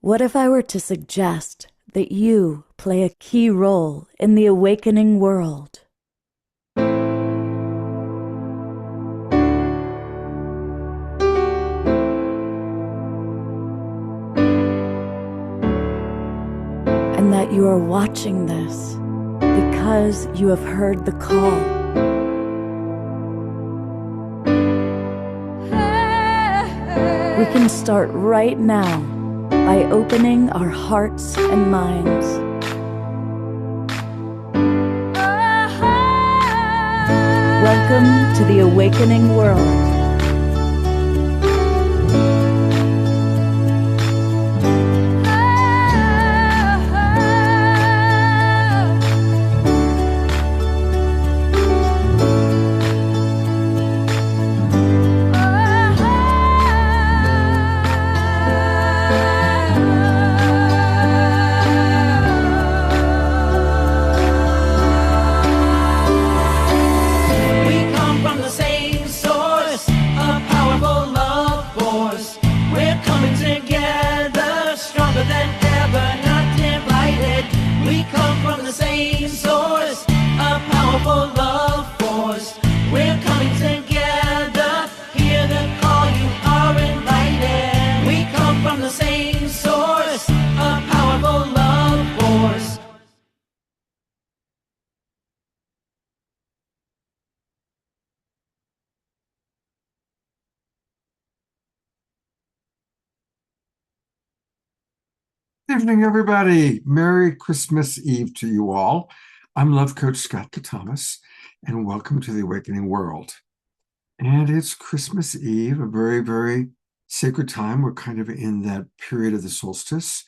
What if I were to suggest that you play a key role in the awakening world? And that you are watching this because you have heard the call. We can start right now by opening our hearts and minds. Welcome to the awakening world. Good evening, everybody. Merry Christmas Eve to you all. I'm Love Coach Scott Thomas, and welcome to the Awakening World. And it's Christmas Eve, a very, very sacred time. We're kind of in that period of the solstice,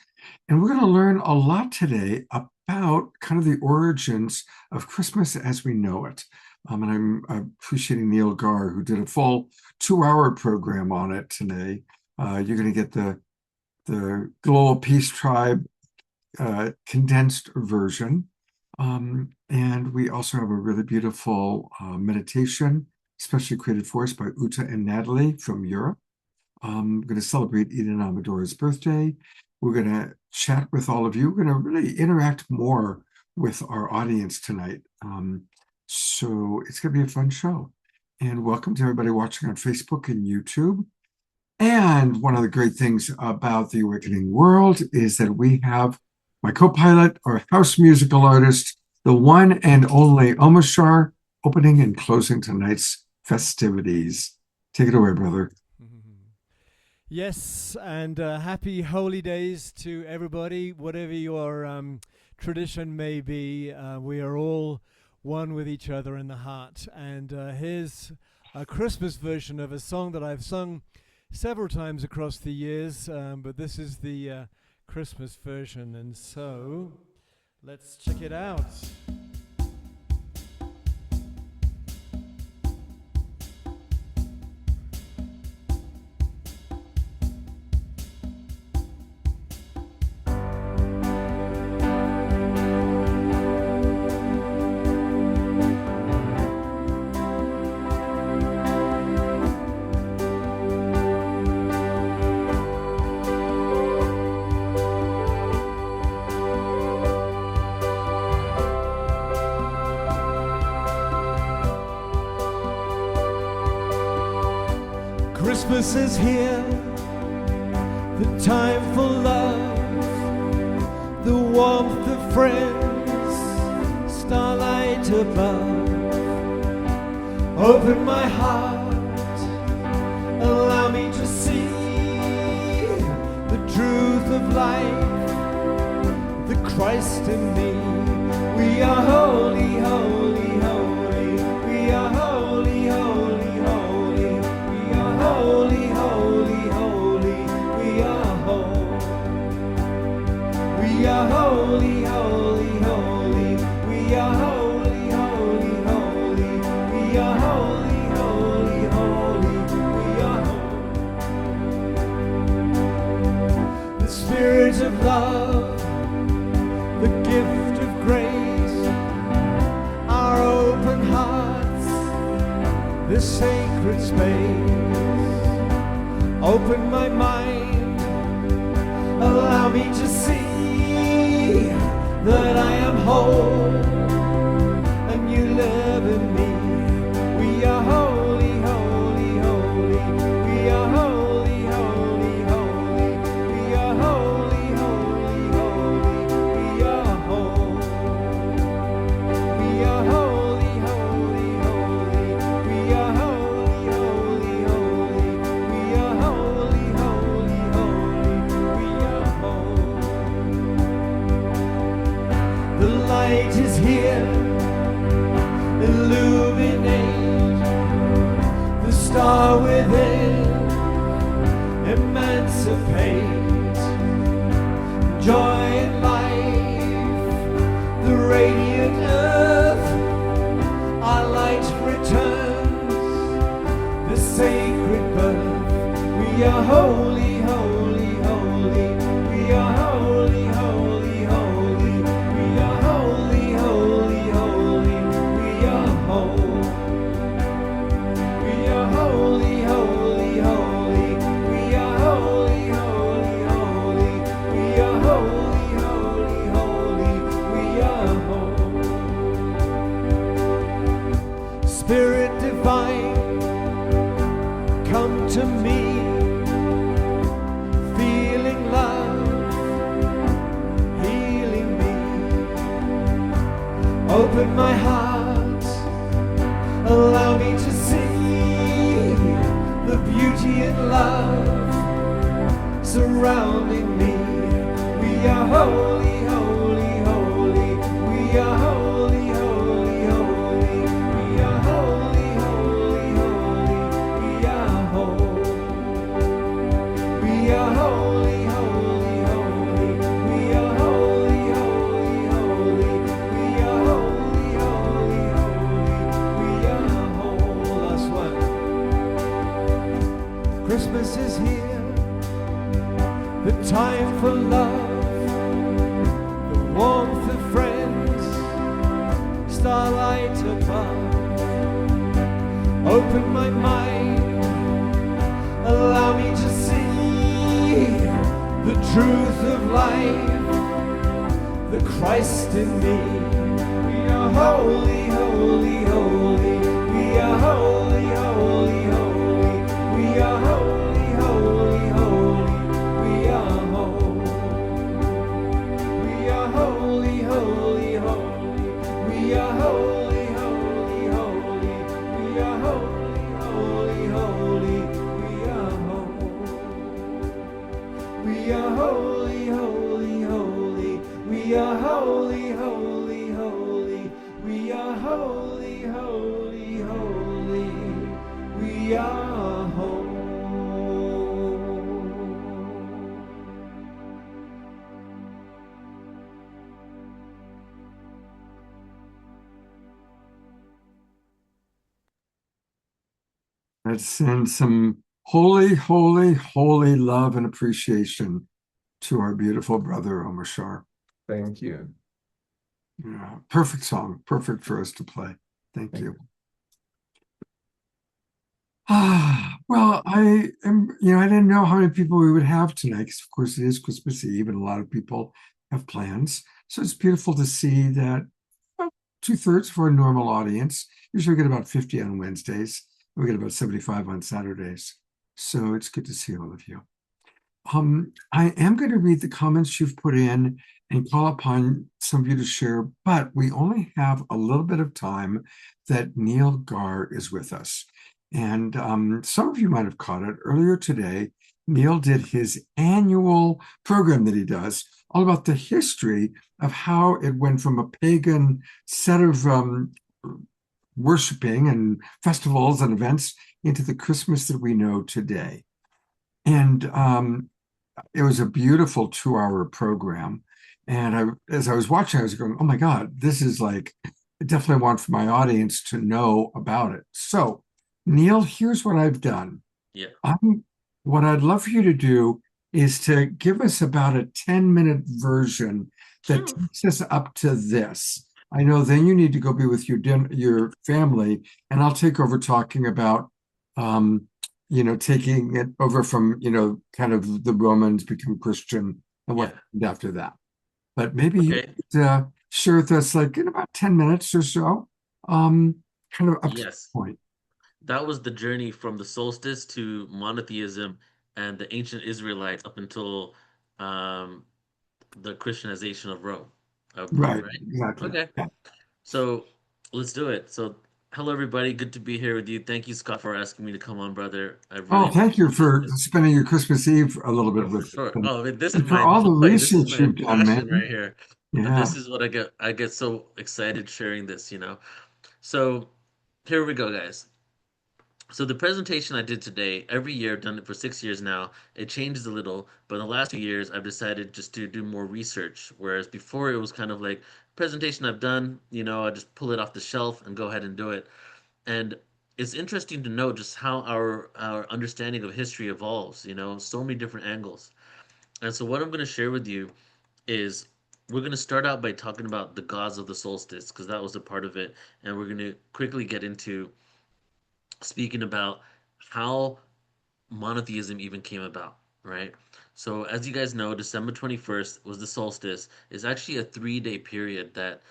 and we're going to learn a lot today about kind of the origins of Christmas as we know it. And I'm appreciating Neil Gaur, who did a full 2-hour program on it today. You're going to get the Global Peace Tribe condensed version. And we also have a really beautiful meditation, especially created for us by Uta and Nathalie from Europe. We're going to celebrate Eden Amadora's birthday. We're going to chat with all of you. We're going to really interact more with our audience tonight. So it's going to be a fun show. And welcome to everybody watching on Facebook and YouTube. And one of the great things about the Awakening World is that we have my co-pilot, our house musical artist, the one and only Omashar, opening and closing tonight's festivities. Take it away, brother. Yes, and happy holy days to everybody. Whatever your tradition may be, we are all one with each other in the heart. And here's a Christmas version of a song that I've sung several times across the years, but this is the Christmas version, and so let's check it out. Christmas is here, the time for love, the warmth of friends, starlight above. Open my heart, allow me to see the truth of life, the Christ in me. We are holy, holy, holy. We are holy, holy, holy. Holy, holy, holy, we are whole. We are holy, holy, holy. We are holy, holy, holy. We are holy, holy, holy. We are whole. The spirit of love, the gift of grace, our open hearts, the sacred space. Open my mind, Allow me to see that I am whole and you live in me. We are holy, holy, holy. We are holy, holy, holy. We are holy, holy, holy. We are whole. We are holy, holy, holy. We are holy, holy, holy. We are holy, holy, holy. We are whole. The light is here, illuminate the star within, emancipate joy and life, the radiant earth, our light returns, the sacred birth. We are holy, holy, holy. We are holy, holy, holy. We are holy, holy, holy. We are whole. We are holy, holy, holy. We are holy, holy, holy. We are holy, holy, holy. We are whole. Spirit divine, come to me, feeling love, healing me. Open my heart, allow me to see the beauty and love surrounding me. We are holy, holy, holy. We are holy, holy, holy. We are holy, holy, holy. We are whole. We are holy, holy, holy. We are holy, holy, holy. We are holy, holy, holy. We are whole. Last one. Christmas is here, the time for love, the warmth of friends, starlight above. Open my mind, allow me to see the truth of life, the Christ in me. We are holy, holy, holy. We are holy, holy, holy. We are holy, holy, holy. We are whole. We are holy, holy, holy. We are holy, holy, holy. We are holy, holy, holy. We are whole. We are holy, holy, holy. We are holy, holy, holy. We are holy, holy, holy. We are whole. Let's send some holy, holy, holy love and appreciation to our beautiful brother Omashar. Thank you. Yeah, perfect song, perfect for us to play. Thank you. Well, I am, I didn't know how many people we would have tonight, because of course it is Christmas Eve and a lot of people have plans. So it's beautiful to see that about 2/3 of our normal audience. Usually we get about 50 on Wednesdays. We get about 75 on Saturdays. So it's good to see all of you. I am going to read the comments you've put in and call upon some of you to share, but we only have a little bit of time that Neil Gaur is with us. And some of you might have caught it earlier today. Neil did his annual program that he does, all about the history of how it went from a pagan set of worshiping and festivals and events into the Christmas that we know today. And it was a beautiful 2-hour program. And as I was watching, I was going, oh my God, this is like, I definitely want for my audience to know about it. So, Neil, here's what I've done. Yeah. What I'd love for you to do is to give us about a 10-minute version that takes us up to this. I know then you need to go be with your family, and I'll take over talking about, taking it over from, kind of the Romans become Christian and what Yeah. happened after that. But maybe you Okay. could share with us, like in about 10 minutes or so, kind of up to the Yes. point. That was the journey from the solstice to monotheism and the ancient Israelites up until um, the Christianization of Rome, I believe, Right, right? exactly. Okay. Yeah. So let's do it. So, hello, everybody. Good to be here with you. Thank you, Scott, for asking me to come on, brother. I really Oh, thank you appreciate it. for spending your Christmas Eve a little bit Oh, for with us. sure. Oh, I mean, this is And for my all the joy. This is research my you've done, passion right man. here. Yeah. This is what I get. I get so excited sharing this. So, here we go, guys. So the presentation I did today, every year, I've done it for 6 years now. It changes a little, but in the last 2 years, I've decided just to do more research. Whereas before, it was kind of like presentation I've done, I just pull it off the shelf and go ahead and do it. And it's interesting to know just how our understanding of history evolves. So many different angles. And so what I'm going to share with you is we're going to start out by talking about the gods of the solstice because that was a part of it, and we're going to quickly get into speaking about how monotheism even came about, right? So, as you guys know, December 21st was the solstice. It's actually a 3 day period that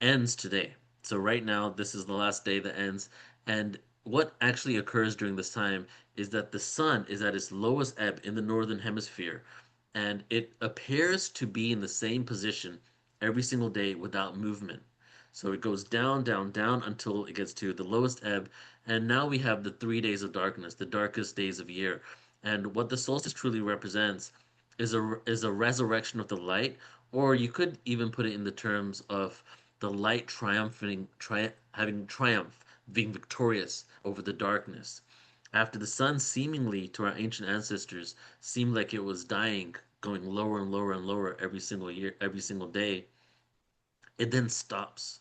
ends today. So, right now, this is the last day that ends. And what actually occurs during this time is that the sun is at its lowest ebb in the northern hemisphere, and it appears to be in the same position every single day without movement. So it goes down, down, down until it gets to the lowest ebb. And now we have the 3 days of darkness, the darkest days of year. And what the solstice truly represents is a resurrection of the light, or you could even put it in the terms of the light having triumph, being victorious over the darkness. After the sun seemingly to our ancient ancestors seemed like it was dying, going lower and lower and lower every single year, every single day, it then stops.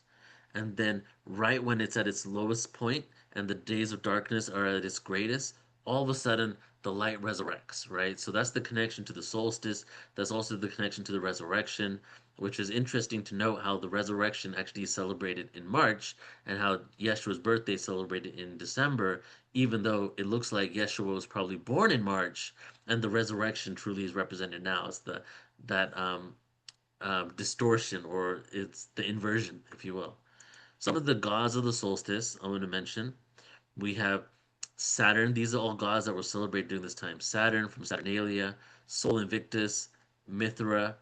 And then, right when it's at its lowest point and the days of darkness are at its greatest, all of a sudden the light resurrects, right? So that's the connection to the solstice. That's also the connection to the resurrection, which is interesting to note how the resurrection actually is celebrated in March and how Yeshua's birthday is celebrated in December, even though it looks like Yeshua was probably born in March and the resurrection truly is represented now. It's that distortion, or it's the inversion, if you will. Some of the gods of the solstice I'm going to mention. We have Saturn. These are all gods that were celebrated during this time. Saturn from Saturnalia, Sol Invictus, Mithra.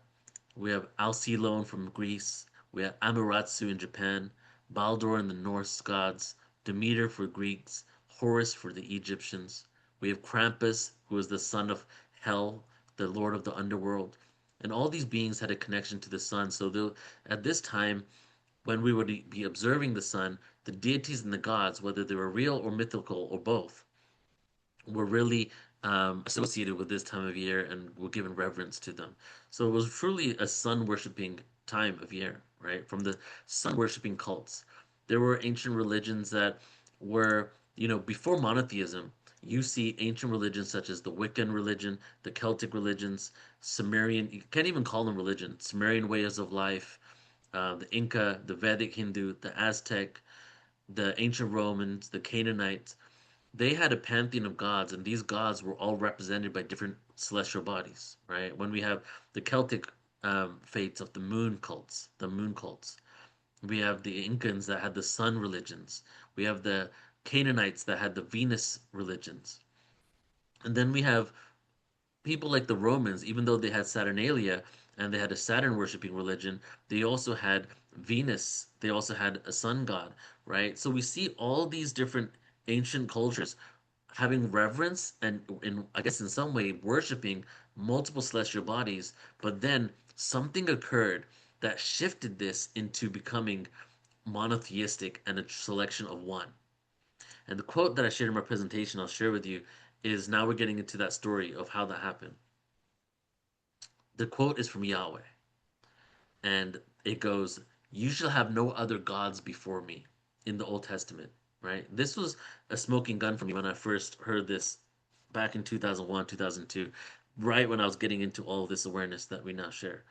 We have Alcylon from Greece. We have Amaterasu in Japan, Baldur in the Norse gods, Demeter for Greeks, Horus for the Egyptians. We have Krampus, who is the son of Hel, the lord of the underworld. And all these beings had a connection to the sun. So at this time, when we would be observing the sun, the deities and the gods, whether they were real or mythical or both, were really associated with this time of year and were given reverence to them. So it was truly a sun worshiping time of year, right? From the sun worshiping cults. There were ancient religions that were, before monotheism. You see ancient religions such as the Wiccan religion, the Celtic religions, Sumerian, you can't even call them religion, Sumerian ways of life, the Inca, the Vedic Hindu, the Aztec, the ancient Romans, the Canaanites. They had a pantheon of gods, and these gods were all represented by different celestial bodies, right? When we have the Celtic fates of the moon cults. We have the Incans that had the sun religions. We have the Canaanites that had the Venus religions. And then we have people like the Romans, even though they had Saturnalia and they had a Saturn worshiping religion, they also had Venus. They also had a sun god, right? So we see all these different ancient cultures having reverence and, I guess in some way, worshiping multiple celestial bodies. But then something occurred that shifted this into becoming monotheistic and a selection of one. And the quote that I shared in my presentation, I'll share with you, is now we're getting into that story of how that happened. The quote is from Yahweh, and it goes, "You shall have no other gods before me," in the Old Testament, right? This was a smoking gun for me when I first heard this back in 2001, 2002, right when I was getting into all this awareness that we now share.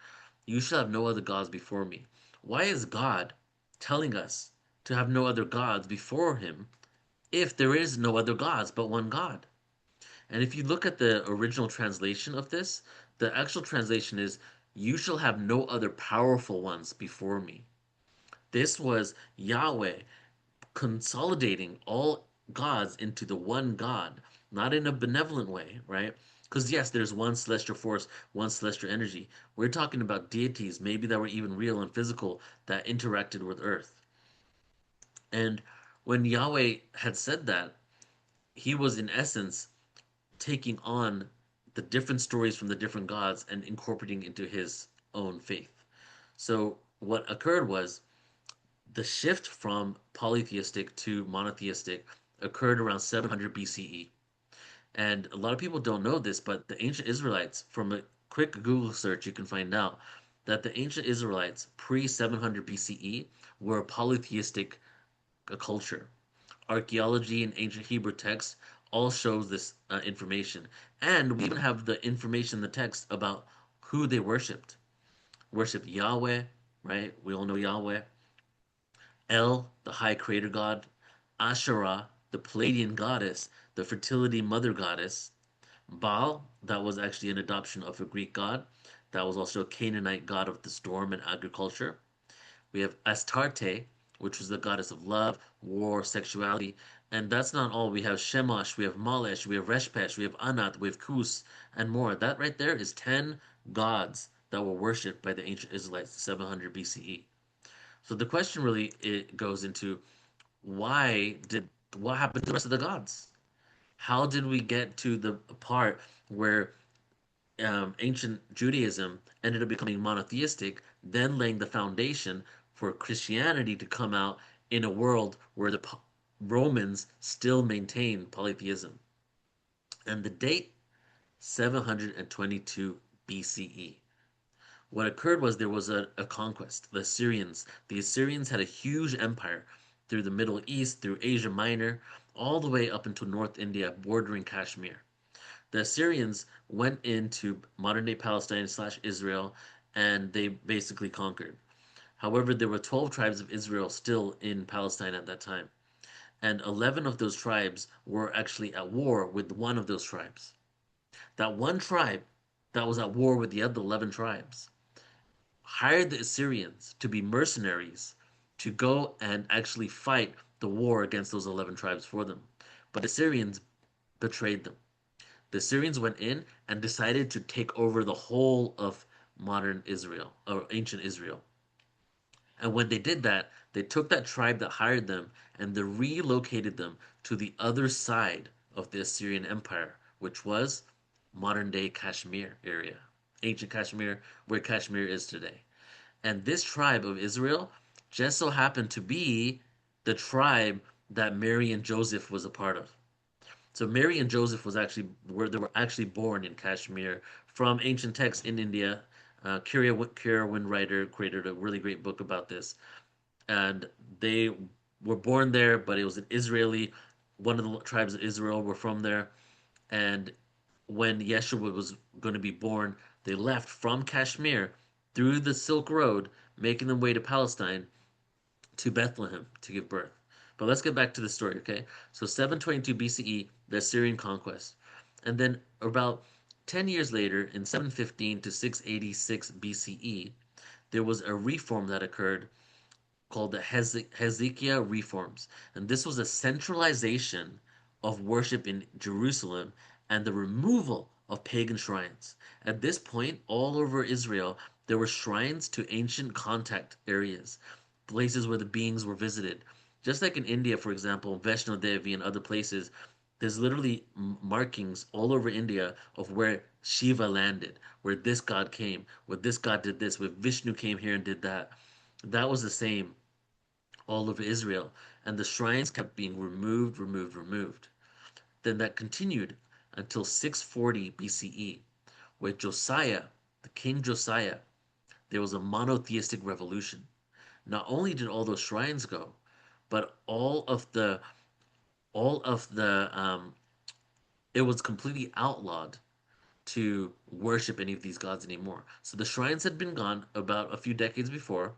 You shall have no other gods before me. Why is God telling us to have no other gods before him if there is no other gods but one God? And if you look at the original translation of this, the actual translation is, "You shall have no other powerful ones before me." This was Yahweh consolidating all gods into the one God, not in a benevolent way, right? Because yes, there's one celestial force, one celestial energy. We're talking about deities, maybe that were even real and physical, that interacted with Earth. And when Yahweh had said that, he was in essence taking on the different stories from the different gods and incorporating into his own faith. So what occurred was the shift from polytheistic to monotheistic occurred around 700 BCE. And a lot of people don't know this, but the ancient Israelites, from a quick Google search, you can find out that the ancient Israelites pre 700 BCE were a polytheistic culture. Archaeology and ancient Hebrew texts all shows this information. And we even have the information in the text about who they worshipped. Worshipped Yahweh, right? We all know Yahweh. El, the high creator god. Asherah, the Palladian goddess, the fertility mother goddess. Baal, that was actually an adoption of a Greek god. That was also a Canaanite god of the storm and agriculture. We have Astarte, which was the goddess of love, war, sexuality. And that's not all. We have Shemash, we have Malesh, we have Reshpesh, we have Anat, we have Kus, and more. That right there is 10 gods that were worshipped by the ancient Israelites, 700 BCE. So the question really it goes into what happened to the rest of the gods? How did we get to the part where ancient Judaism ended up becoming monotheistic, then laying the foundation for Christianity to come out in a world where the Romans still maintain polytheism? And the date, 722 BCE. What occurred was there was a conquest. The Assyrians. The Assyrians had a huge empire through the Middle East, through Asia Minor, all the way up into North India, bordering Kashmir. The Assyrians went into modern day Palestine slash Israel, and they basically conquered. However, there were 12 tribes of Israel still in Palestine at that time, and 11 of those tribes were actually at war with one of those tribes. That one tribe that was at war with the other 11 tribes hired the Assyrians to be mercenaries to go and actually fight the war against those 11 tribes for them. But the Assyrians betrayed them. The Assyrians went in and decided to take over the whole of modern Israel, or ancient Israel. And when they did that, they took that tribe that hired them and they relocated them to the other side of the Assyrian Empire, which was modern day Kashmir area, ancient Kashmir, where Kashmir is today. And this tribe of Israel just so happened to be the tribe that Mary and Joseph was a part of. So Mary and Joseph was actually where they were actually born in Kashmir from ancient texts in India. Kira Windwriter created a really great book about this, and they were born there, but it was an Israeli. One of the tribes of Israel were from there, and when Yeshua was going to be born, they left from Kashmir through the Silk Road, making their way to Palestine to Bethlehem to give birth. But let's get back to the story, okay? So 722 BCE, the Assyrian conquest. And then about 10 years later, in 715 to 686 BCE, there was a reform that occurred called the Hezekiah reforms. And this was a centralization of worship in Jerusalem and the removal of pagan shrines. At this point, all over Israel, there were shrines to ancient contact areas, places where the beings were visited. Just like in India, for example, Vaishno Devi and other places, there's literally markings all over India of where Shiva landed, where this god came, where this god did this, where Vishnu came here and did that. That was the same all over Israel, and the shrines kept being removed. Then that continued until 640 BCE, with Josiah, the king Josiah, there was a monotheistic revolution. Not only did all those shrines go, but all of the it was completely outlawed to worship any of these gods anymore. So the shrines had been gone about a few decades before,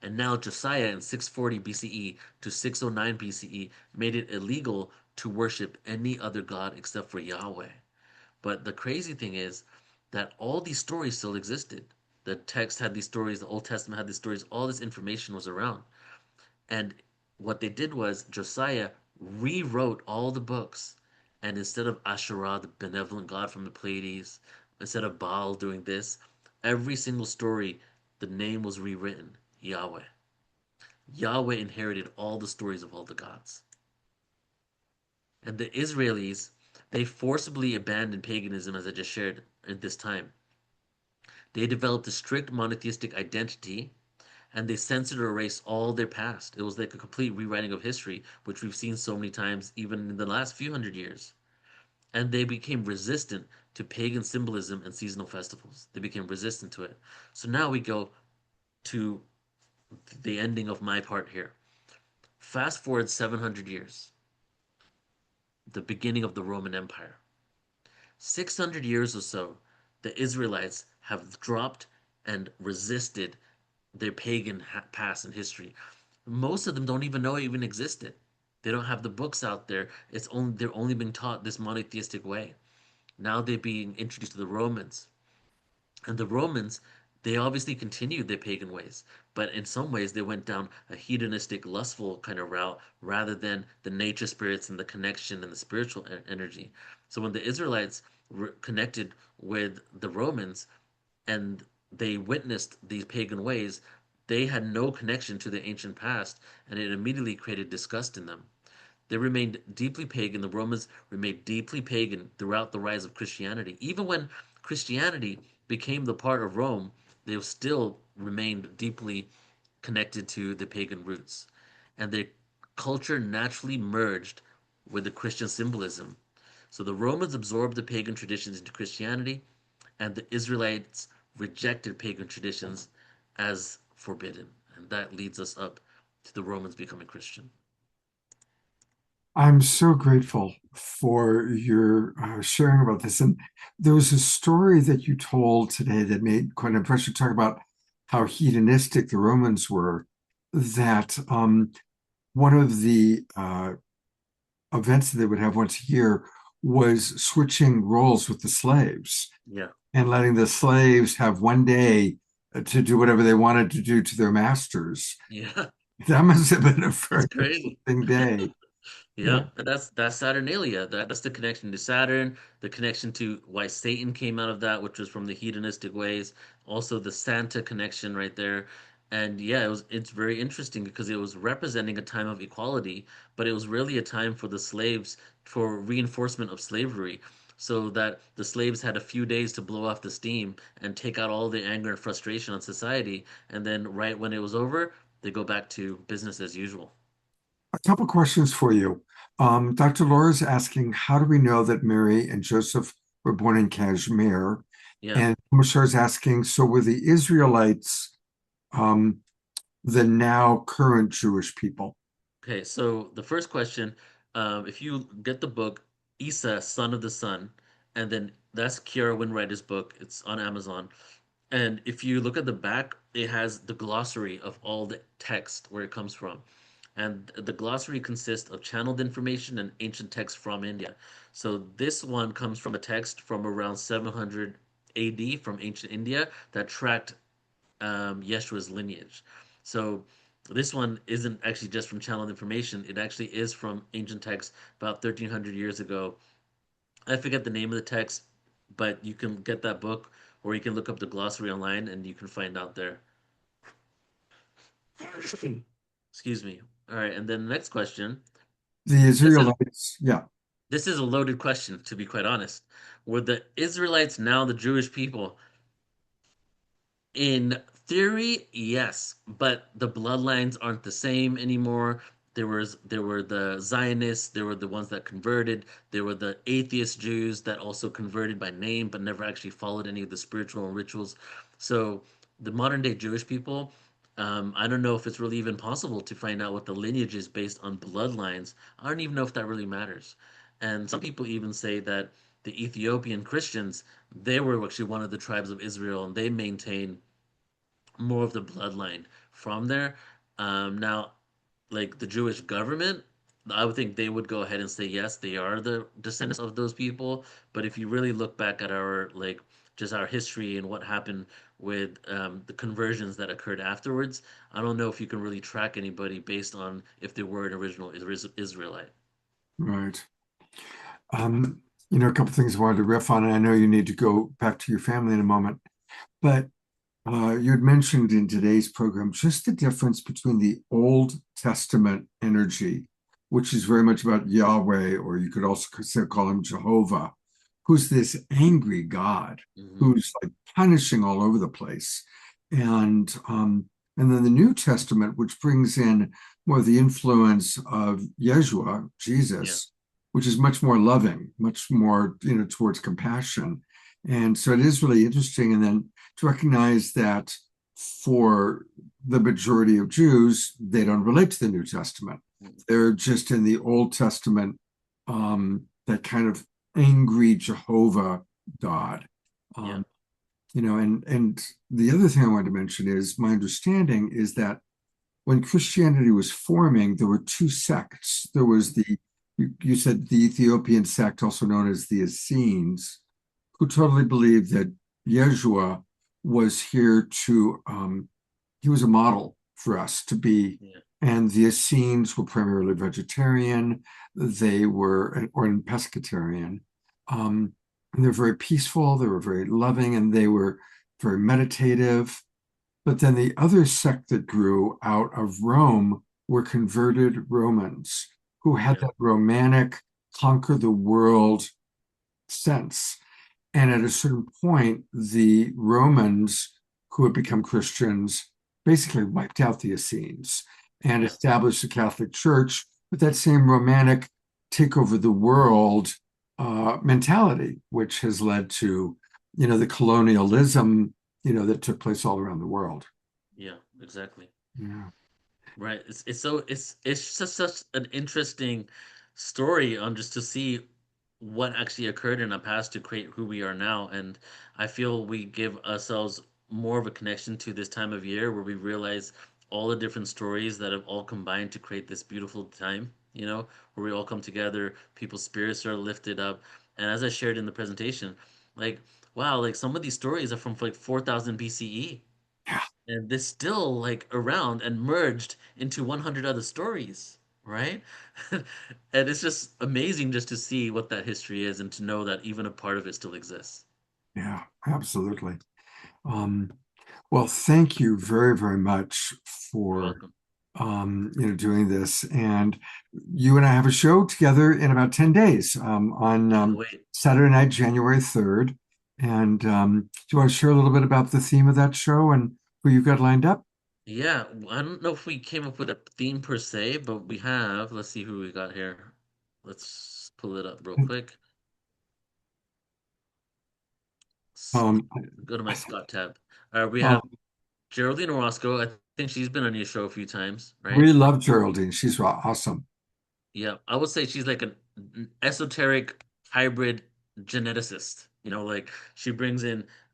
and now Josiah in 640 BCE to 609 BCE made it illegal to worship any other God except for Yahweh. But the crazy thing is that all these stories still existed. The text had these stories, the Old Testament had these stories, all this information was around. And what they did was Josiah rewrote all the books. And instead of Asherah, the benevolent god from the Pleiades, instead of Baal doing this, every single story, the name was rewritten Yahweh. Yahweh inherited all the stories of all the gods. And the Israelis, they forcibly abandoned paganism, as I just shared at this time. They developed a strict monotheistic identity and they censored or erased all their past. It was like a complete rewriting of history, which we've seen so many times, even in the last few hundred years. And they became resistant to pagan symbolism and seasonal festivals. They became resistant to it. So now we go to the ending of my part here. Fast forward 700 years, the beginning of the Roman Empire. 600 years or so, the Israelites have dropped and resisted their pagan past and history. Most of them don't even know it even existed. They don't have the books out there. They're only being taught this monotheistic way. Now they're being introduced to the Romans. And the Romans, they obviously continued their pagan ways, but in some ways they went down a hedonistic, lustful kind of route rather than the nature spirits and the connection and the spiritual energy. So when the Israelites connected with the Romans and they witnessed these pagan ways, they had no connection to the ancient past, and it immediately created disgust in them. They remained deeply pagan. The Romans remained deeply pagan throughout the rise of Christianity. Even when Christianity became the part of Rome, they still remained deeply connected to the pagan roots. And their culture naturally merged with the Christian symbolism. So the Romans absorbed the pagan traditions into Christianity, and the Israelites rejected pagan traditions as forbidden. And that leads us up to the Romans becoming Christian. I'm so grateful for your sharing about this. And there was a story that you told today that made quite an impression. Talk about how hedonistic the Romans were. That one of the events that they would have once a year was switching roles with the slaves Yeah. and letting the slaves have one day to do whatever they wanted to do to their masters. Yeah. That must have been a That's very crazy. interesting day. Yeah, and that's Saturnalia. That's the connection to Saturn, the connection to why Satan came out of that, which was from the hedonistic ways. Also the Santa connection right there. And yeah, it's very interesting because it was representing a time of equality, but it was really a time for the slaves for reinforcement of slavery. So that the slaves had a few days to blow off the steam and take out all the anger and frustration on society, and then right when it was over, they go back to business as usual. A couple questions for you. Dr. Laura's asking, how do we know that Mary and Joseph were born in Kashmir? Yeah. And Omashar's asking, so were the Israelites um, the now current Jewish people? Okay, so the first question, if you get the book Isa, Son of the Sun, and then that's Kiara Winwriter's book. It's on Amazon. And if you look at the back, it has the glossary of all the text where it comes from. And the glossary consists of channeled information and ancient text from India. So this one comes from a text from around 700 AD from ancient India that tracked Yeshua's lineage. So this one isn't actually just from channeled information. It actually is from ancient texts about 1300 years ago. I forget the name of the text, but you can get that book or you can look up the glossary online and you can find out there. Excuse me. All right, and then the next question. The This is Israelites, yeah. this is a loaded question, to be quite honest. Were the Israelites now the Jewish people? In theory, yes, but the bloodlines aren't the same anymore. There were the Zionists, there were the ones that converted, there were the atheist Jews that also converted by name but never actually followed any of the spiritual rituals. So the modern day Jewish people, I don't know if it's really even possible to find out what the lineage is based on bloodlines. I don't even know if that really matters. And some people even say that the Ethiopian Christians, they were actually one of the tribes of Israel and they maintain more of the bloodline from there. Now, like the Jewish government, I would think they would go ahead and say yes, they are the descendants of those people. But if you really look back at our like just our history and what happened with the conversions that occurred afterwards, I don't know if you can really track anybody based on if they were an original Israelite. Right. A couple things I wanted to riff on, and I know you need to go back to your family in a moment, but you had mentioned in today's program just the difference between the Old Testament energy, which is very much about Yahweh, or you could also call him Jehovah, who's this angry God Hmm. who's like punishing all over the place, and then the New Testament, which brings in more of the influence of Yeshua, Yeah, Jesus, which is much more loving, much more towards compassion, and so it is really interesting. And then to recognize that for the majority of Jews, they don't relate to the New Testament. mm, They're just in the Old Testament, that kind of angry Jehovah God. yeah, Um, and the other thing I wanted to mention is my understanding is that when Christianity was forming, there were two sects. There was you said the Ethiopian sect, also known as the Essenes, who totally believed that Yeshua was here he was a model for us to be. yeah, And the Essenes were primarily vegetarian, they were, or pescatarian. Um, and they're very peaceful, they were very loving, and they were very meditative. But then the other sect that grew out of Rome were converted Romans who had yeah, that romantic conquer the world sense. And at a certain point, the Romans who had become Christians basically wiped out the Essenes and yeah, established the Catholic Church with that same romantic take over the world mentality, which has led to, the colonialism, that took place all around the world. yeah, exactly. Yeah. Right. It's just such an interesting story on just to see what actually occurred in our past to create who we are now. And I feel we give ourselves more of a connection to this time of year where we realize all the different stories that have all combined to create this beautiful time, where we all come together, people's spirits are lifted up. And as I shared in the presentation, like, wow, like some of these stories are from like 4000 BCE, Yeah. and they're still like around and merged into 100 other stories, right? And it's just amazing just to see what that history is and to know that even a part of it still exists. Yeah, absolutely. Um, well, thank you very, very much You're for welcome. doing this. And you and I have a show together in about 10 days on Can't wait. Saturday night, January 3rd. And do you want to share a little bit about the theme of that show and who you've got lined up? Yeah, I don't know if we came up with a theme per se, but we have. Let's see who we got here. Let's pull it up real quick. S- Um, Go to my Scott tab. We um, have Geraldine Orozco. I think she's been on your show a few times, right? we love Geraldine. She's awesome. Yeah, I would say she's like an esoteric hybrid geneticist. Like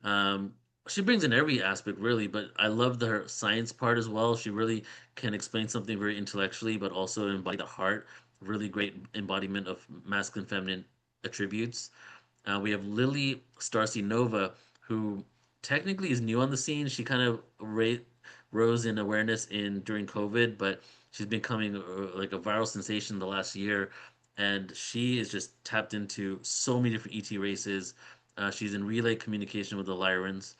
um she brings in every aspect really, but I love her science part as well. She really can explain something very intellectually, but also embody the heart. Really great embodiment of masculine feminine attributes. We have Lily Starcy Nova, who technically is new on the scene. She kind of rose in awareness in during COVID, but she's becoming like a viral sensation the last year, and she is just tapped into so many different ET races. She's in relay communication with the Lyrans,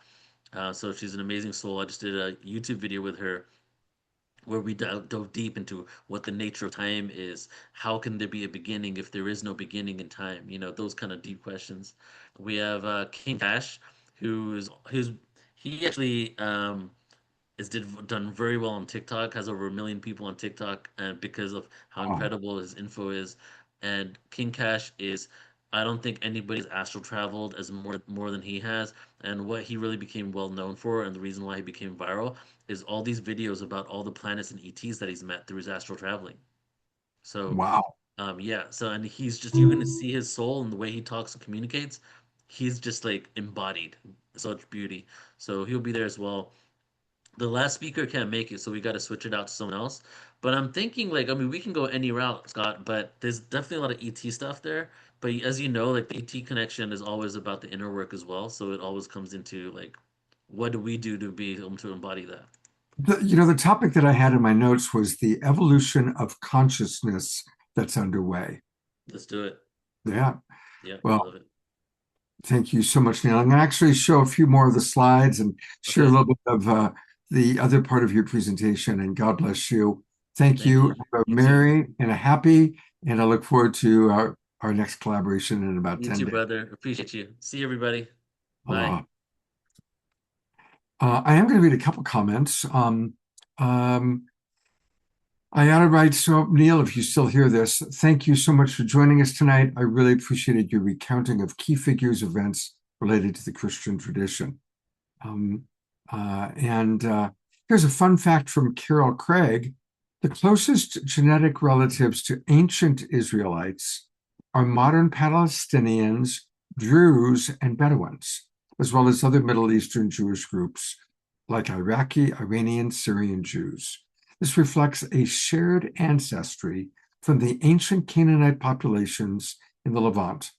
so she's an amazing soul. I just did a YouTube video with her where we dove deep into what the nature of time is. How can there be a beginning if there is no beginning in time? Those kind of deep questions. We have King Cash, who's he actually is done very well on TikTok, has over 1 million people on TikTok, and because of how Oh, incredible his info is. And King Cash is, I don't think anybody's astral traveled as more than he has. And what he really became well known for, and the reason why he became viral, is all these videos about all the planets and ETs that he's met through his astral traveling. So, wow. yeah. So, and he's just you're gonna see his soul and the way he talks and communicates. He's just like embodied such beauty. So he'll be there as well. The last speaker can't make it, so we got to switch it out to someone else. But I'm thinking, like, I mean, we can go any route, Scott, but there's definitely a lot of ET stuff there. But as you know, like, the ET connection is always about the inner work as well. So it always comes into, like, what do we do to be able to embody that? The topic that I had in my notes was the evolution of consciousness that's underway. Let's do it. Yeah. Yeah, I Well, love it. thank you so much, Neil. I'm going to actually show a few more of the slides and share a Okay, little bit of the other part of your presentation. And God bless you. Thank thank you. you. Have a You too. merry and a happy, and I look forward to our next collaboration in about You 10 too, days. brother. Appreciate you. See you, everybody. Bye. Aloha. I am going to read a couple comments. Ayana writes, so Neil, if you still hear this, thank you so much for joining us tonight. I really appreciated your recounting of key figures, events related to the Christian tradition. Here's a fun fact from Carol Craig. The closest genetic relatives to ancient Israelites are modern Palestinians, Druze, and Bedouins, as well as other Middle Eastern Jewish groups like Iraqi, Iranian, Syrian Jews. This reflects a shared ancestry from the ancient Canaanite populations in the Levant.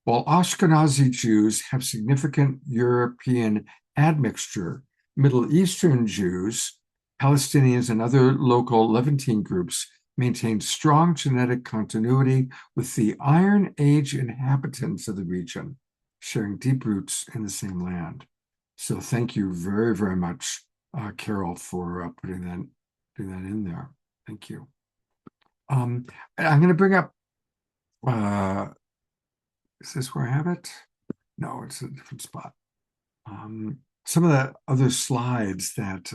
While Ashkenazi Jews have significant European admixture, Middle Eastern Jews, Palestinians, and other local Levantine groups maintain strong genetic continuity with the Iron Age inhabitants of the region, sharing deep roots in the same land. So thank you very, very much, Carol, for putting that in there. Thank you. I'm going to bring up, is this where I have it? No, it's a different spot. Some of the other slides that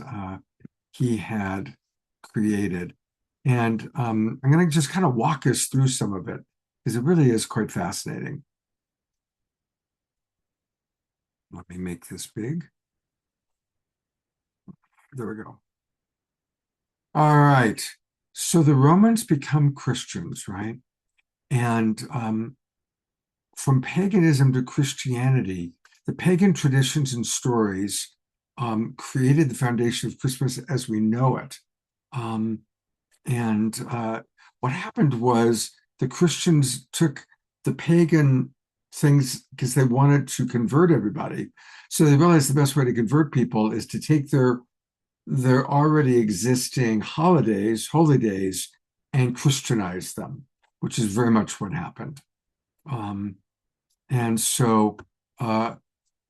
he had created. And I'm going to just kind of walk us through some of it because it really is quite fascinating. Let me make this big. There we go. All right. So the Romans become Christians, right? And from paganism to Christianity, the pagan traditions and stories created the foundation of Christmas as we know it. What happened was the Christians took the pagan things because they wanted to convert everybody. So they realized the best way to convert people is to take their already existing holidays, holy days, and Christianize them, which is very much what happened.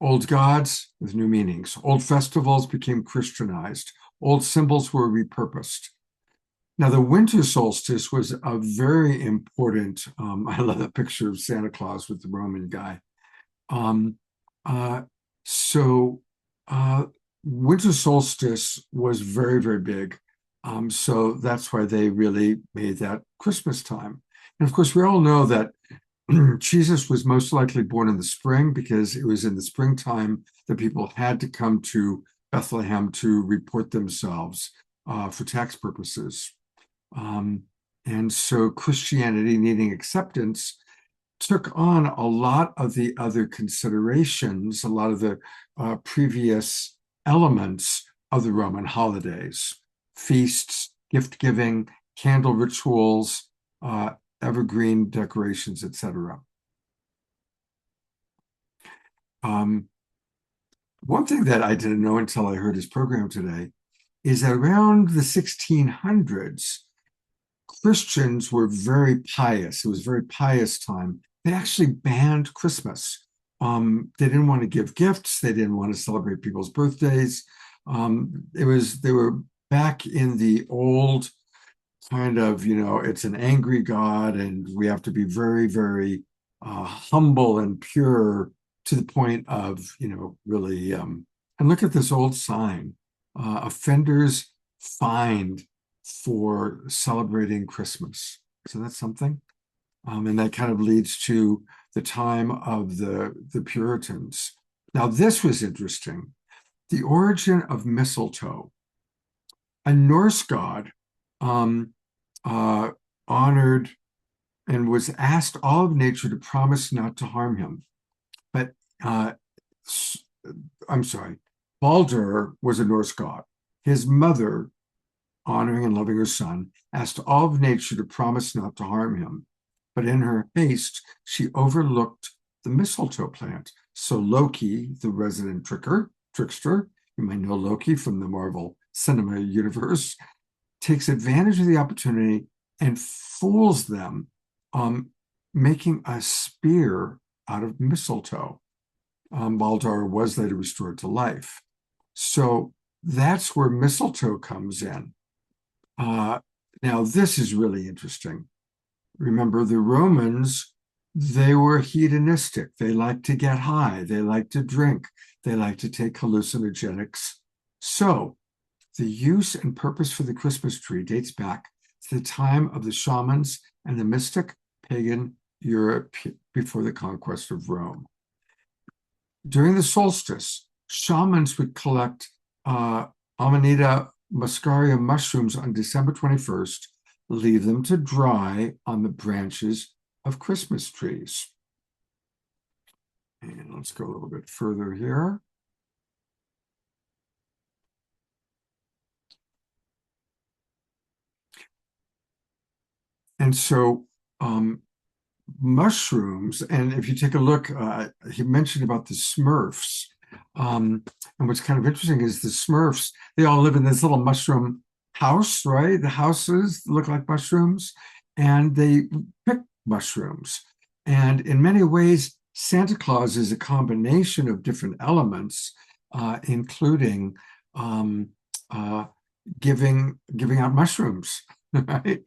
Old gods with new meanings. Old festivals became Christianized. Old symbols were repurposed. Now, the winter solstice was a very important, I love that picture of Santa Claus with the Roman guy. Winter solstice was very, very big. So that's why they really made that Christmas time. And of course, we all know that Jesus was most likely born in the spring because it was in the springtime that people had to come to Bethlehem to report themselves for tax purposes. And so Christianity, needing acceptance, took on a lot of the other considerations, a lot of the previous elements of the Roman holidays, feasts, gift giving, candle rituals, evergreen decorations, etc. One thing that I didn't know until I heard his program today is that around the 1600s, Christians were very pious. It was a very pious time. They actually banned Christmas. They didn't want to give gifts. They didn't want to celebrate people's birthdays. They were back in the old kind of, it's an angry God and we have to be very, very humble and pure to the point of, really, and look at this old sign, offenders fined for celebrating Christmas. So that's something. And that kind of leads to the time of the Puritans. Now, this was interesting. The origin of mistletoe. A Norse god honored and was asked all of nature to promise not to harm him. But I'm sorry, Baldur was a Norse god. His mother, honoring and loving her son, asked all of nature to promise not to harm him. But in her haste, she overlooked the mistletoe plant. So Loki, the resident trickster, you might know Loki from the Marvel Cinema Universe, takes advantage of the opportunity and fools them, making a spear out of mistletoe. Baldur was later restored to life. So that's where mistletoe comes in. Now, this is really interesting. Remember, the Romans, they were hedonistic. They liked to get high. They liked to drink. They liked to take hallucinogenics. So the use and purpose for the Christmas tree dates back to the time of the shamans and the mystic pagan Europe before the conquest of Rome. During the solstice, shamans would collect Amanita muscaria mushrooms on December 21st, leave them to dry on the branches of Christmas trees. And let's go a little bit further here. And so mushrooms, and if you take a look, he mentioned about the Smurfs. And what's kind of interesting is the Smurfs, they all live in this little mushroom house, right? The houses look like mushrooms, and they pick mushrooms. And in many ways, Santa Claus is a combination of different elements, including giving out mushrooms, right?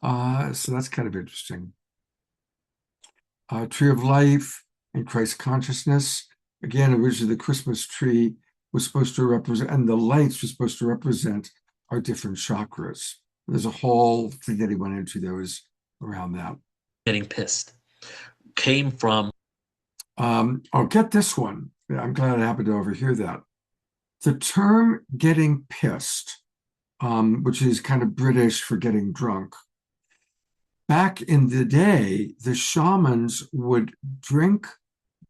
So that's kind of interesting. Tree of Life and Christ consciousness. Again, originally the Christmas tree was supposed to represent, and the lights were supposed to represent our different chakras. There's a whole thing that he went into that was around that. Getting pissed came from. Get this one. I'm glad I happened to overhear that. The term getting pissed, which is kind of British for getting drunk. Back in the day, the shamans would drink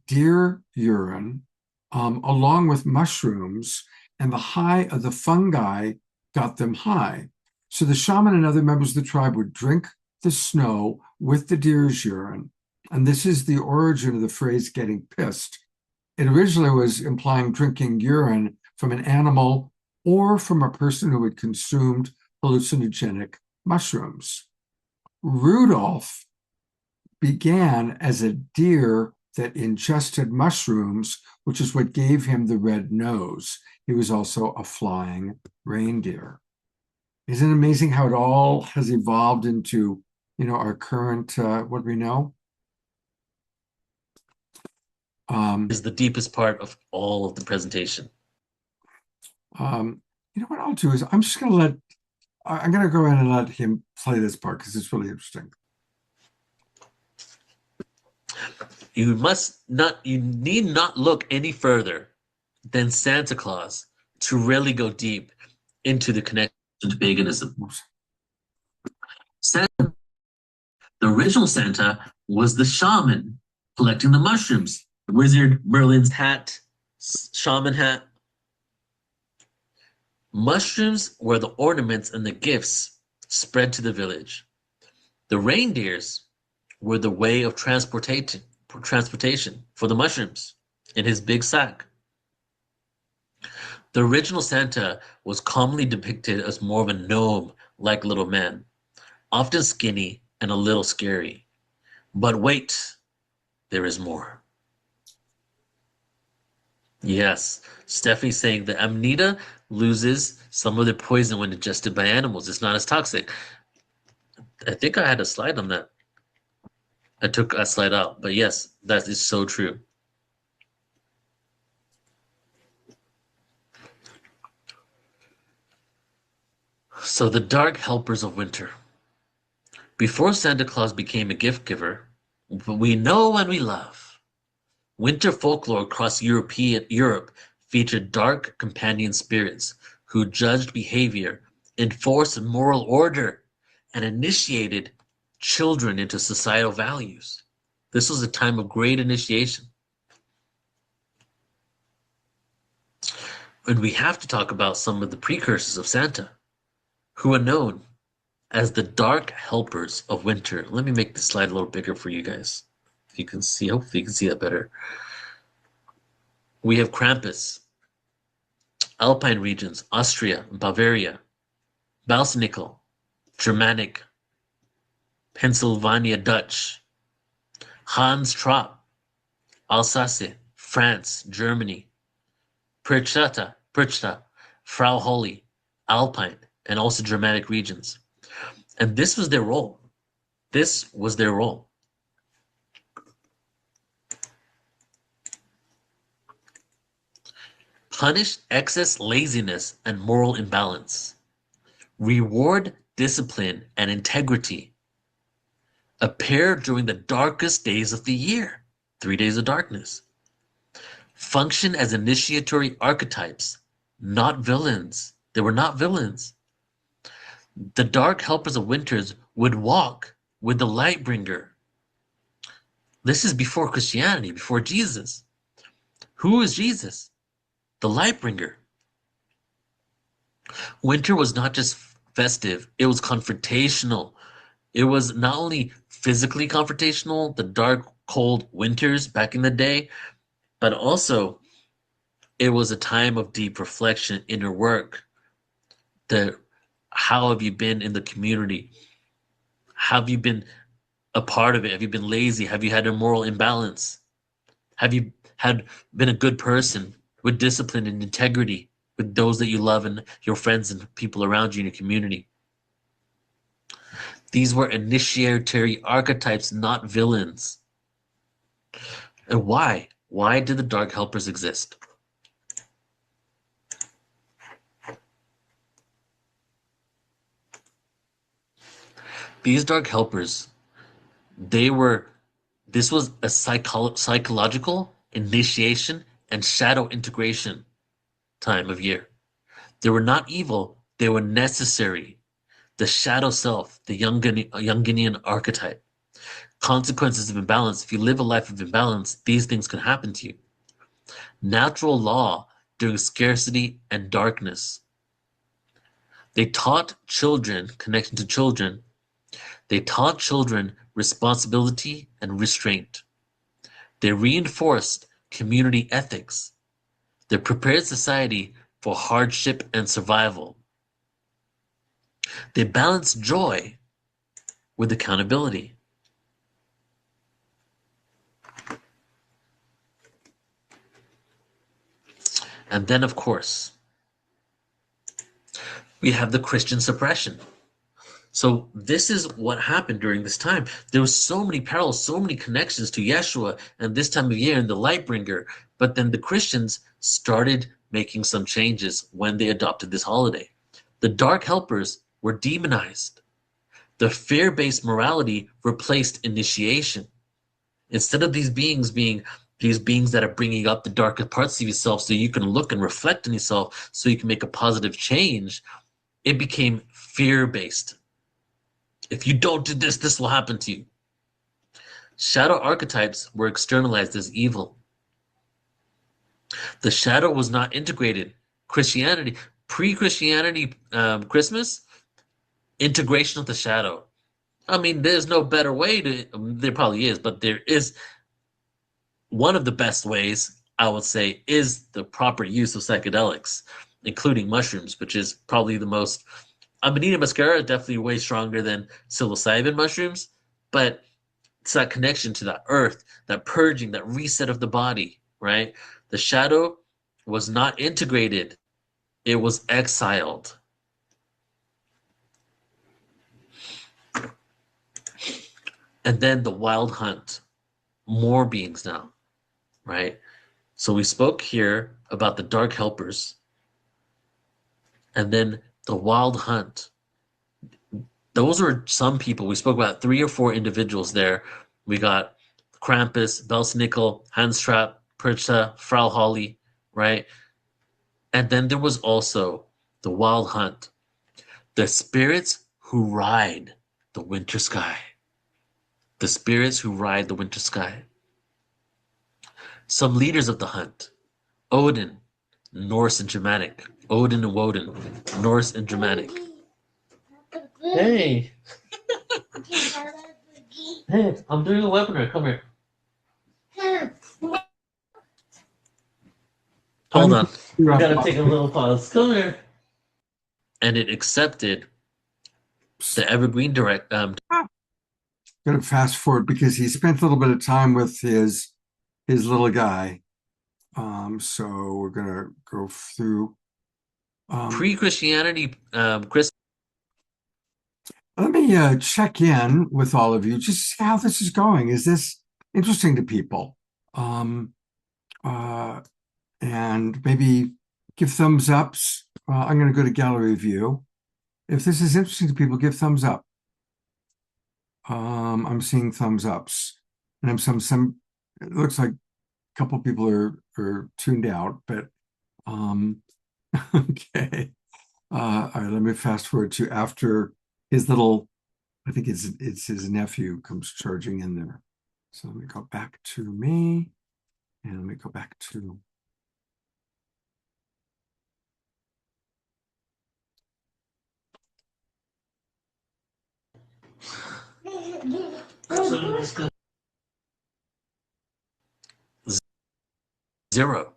deer urine along with mushrooms, and the high of the fungi got them high. So the shaman and other members of the tribe would drink the snow with the deer's urine. And this is the origin of the phrase getting pissed. It originally was implying drinking urine from an animal or from a person who had consumed hallucinogenic mushrooms. Rudolph began as a deer that ingested mushrooms, which is what gave him the red nose. He was also a flying reindeer. Isn't it amazing how it all has evolved into, our current, what we know? Is the deepest part of all of the presentation. What I'll do is I'm going to go in and let him play this part because it's really interesting. You need not look any further than Santa Claus to really go deep into the connection to paganism. Santa, the original Santa, was the shaman collecting the mushrooms. Wizard Merlin's hat, shaman hat. Mushrooms were the ornaments and the gifts spread to the village. The reindeers were the way of transportation for the mushrooms in his big sack. The original Santa was commonly depicted as more of a gnome-like little man, often skinny and a little scary. But wait, there is more. Yes, Stephanie's saying that Amanita loses some of their poison when ingested by animals. It's not as toxic. I think I had a slide on that. I took a slide out, but yes, that is so true. So the dark helpers of winter. Before Santa Claus became a gift giver, we know and we love. Winter folklore across Europe featured dark companion spirits who judged behavior, enforced moral order, and initiated children into societal values. This was a time of great initiation. And we have to talk about some of the precursors of Santa, who are known as the dark helpers of winter. Let me make this slide a little bigger for you guys. If you can see, hopefully you can see that better. We have Krampus, Alpine regions, Austria, Bavaria, Balsnickel, Germanic, Pennsylvania Dutch, Hans Trapp, Alsace, France, Germany, Perchta, Frau Holy, Alpine, and also Germanic regions. And this was their role. This was their role. Punish excess laziness and moral imbalance. Reward discipline and integrity. Appear during the darkest days of the year, 3 days of darkness. Function as initiatory archetypes, not villains. They were not villains. The dark helpers of winters would walk with the light bringer. This is before Christianity, before Jesus. Who is Jesus? The light bringer. Winter was not just festive, it was confrontational. It was not only physically confrontational, the dark, cold winters back in the day, but also it was a time of deep reflection, inner work. How have you been in the community? Have you been a part of it? Have you been lazy? Have you had a moral imbalance? Have you been a good person with discipline and integrity with those that you love and your friends and people around you in your community? These were initiatory archetypes, not villains. And why? Why did the dark helpers exist? These dark helpers, this was a psychological initiation and shadow integration time of year. They were not evil, they were necessary. The shadow self, the Jungian archetype. Consequences of imbalance. If you live a life of imbalance, these things can happen to you. Natural law during scarcity and darkness. They taught children, connection to children, they taught children responsibility and restraint. They reinforced community ethics. They prepared society for hardship and survival. They balanced joy with accountability. And then, of course, we have the Christian suppression. So this is what happened during this time. There was so many parallels, so many connections to Yeshua and this time of year and the Lightbringer. But then the Christians started making some changes when they adopted this holiday. The dark helpers were demonized. The fear-based morality replaced initiation. Instead of these beings being these beings that are bringing up the darker parts of yourself so you can look and reflect on yourself so you can make a positive change, it became fear-based. If you don't do this, this will happen to you. Shadow archetypes were externalized as evil. The shadow was not integrated. Christianity, pre-Christianity Christmas, integration of the shadow. I mean, there's no better way to, there probably is, but there is one of the best ways, I would say, is the proper use of psychedelics, including mushrooms, which is probably the most, Amanita muscaria definitely way stronger than psilocybin mushrooms, but it's that connection to that earth, that purging, that reset of the body, right? The shadow was not integrated. It was exiled. And then the wild hunt. More beings now, right? So we spoke here about the dark helpers. And then the wild hunt. Those were some people. We spoke about 3 or 4 individuals there. We got Krampus, Belsnickel, Handstrap, Percha, Frau Holly, right? And then there was also the wild hunt. The spirits who ride the winter sky. The spirits who ride the winter sky. Some leaders of the hunt. Odin, Norse and Germanic. Odin and Woden, Norse and Germanic. Hey! Hey, I'm doing a webinar. Come here. Hold on. I gotta take a little pause. Come here. And it accepted the Evergreen Direct. Gonna fast forward because he spent a little bit of time with his little guy. So we're gonna go through Pre-Christianity, Chris. Let me check in with all of you, just see how this is going. Is this interesting to people? And maybe give thumbs ups. I'm going to go to gallery view. If this is interesting to people, give thumbs up. I'm seeing thumbs ups, and I'm some. It looks like a couple people are tuned out, but okay. All right, let me fast forward to after his little. I think it's his nephew comes charging in there. So let me go back to me, and let me go back to. Zero.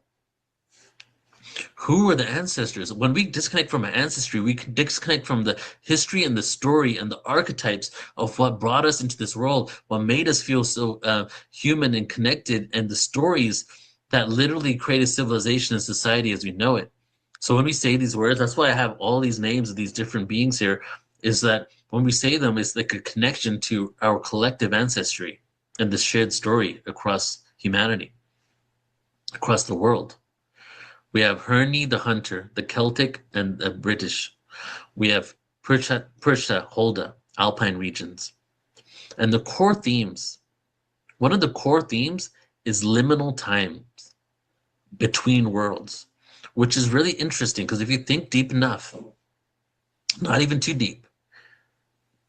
Who are the ancestors? When we disconnect from our ancestry, we can disconnect from the history and the story and the archetypes of what brought us into this world, what made us feel so human and connected, and the stories that literally created civilization and society as we know it. So when we say these words, that's why I have all these names of these different beings here, is that when we say them, it's like a connection to our collective ancestry and the shared story across humanity, across the world. We have Herne the Hunter, the Celtic and the British. We have Persia, Holda, Alpine regions. And the core themes, one of the core themes is liminal times between worlds, which is really interesting because if you think deep enough, not even too deep,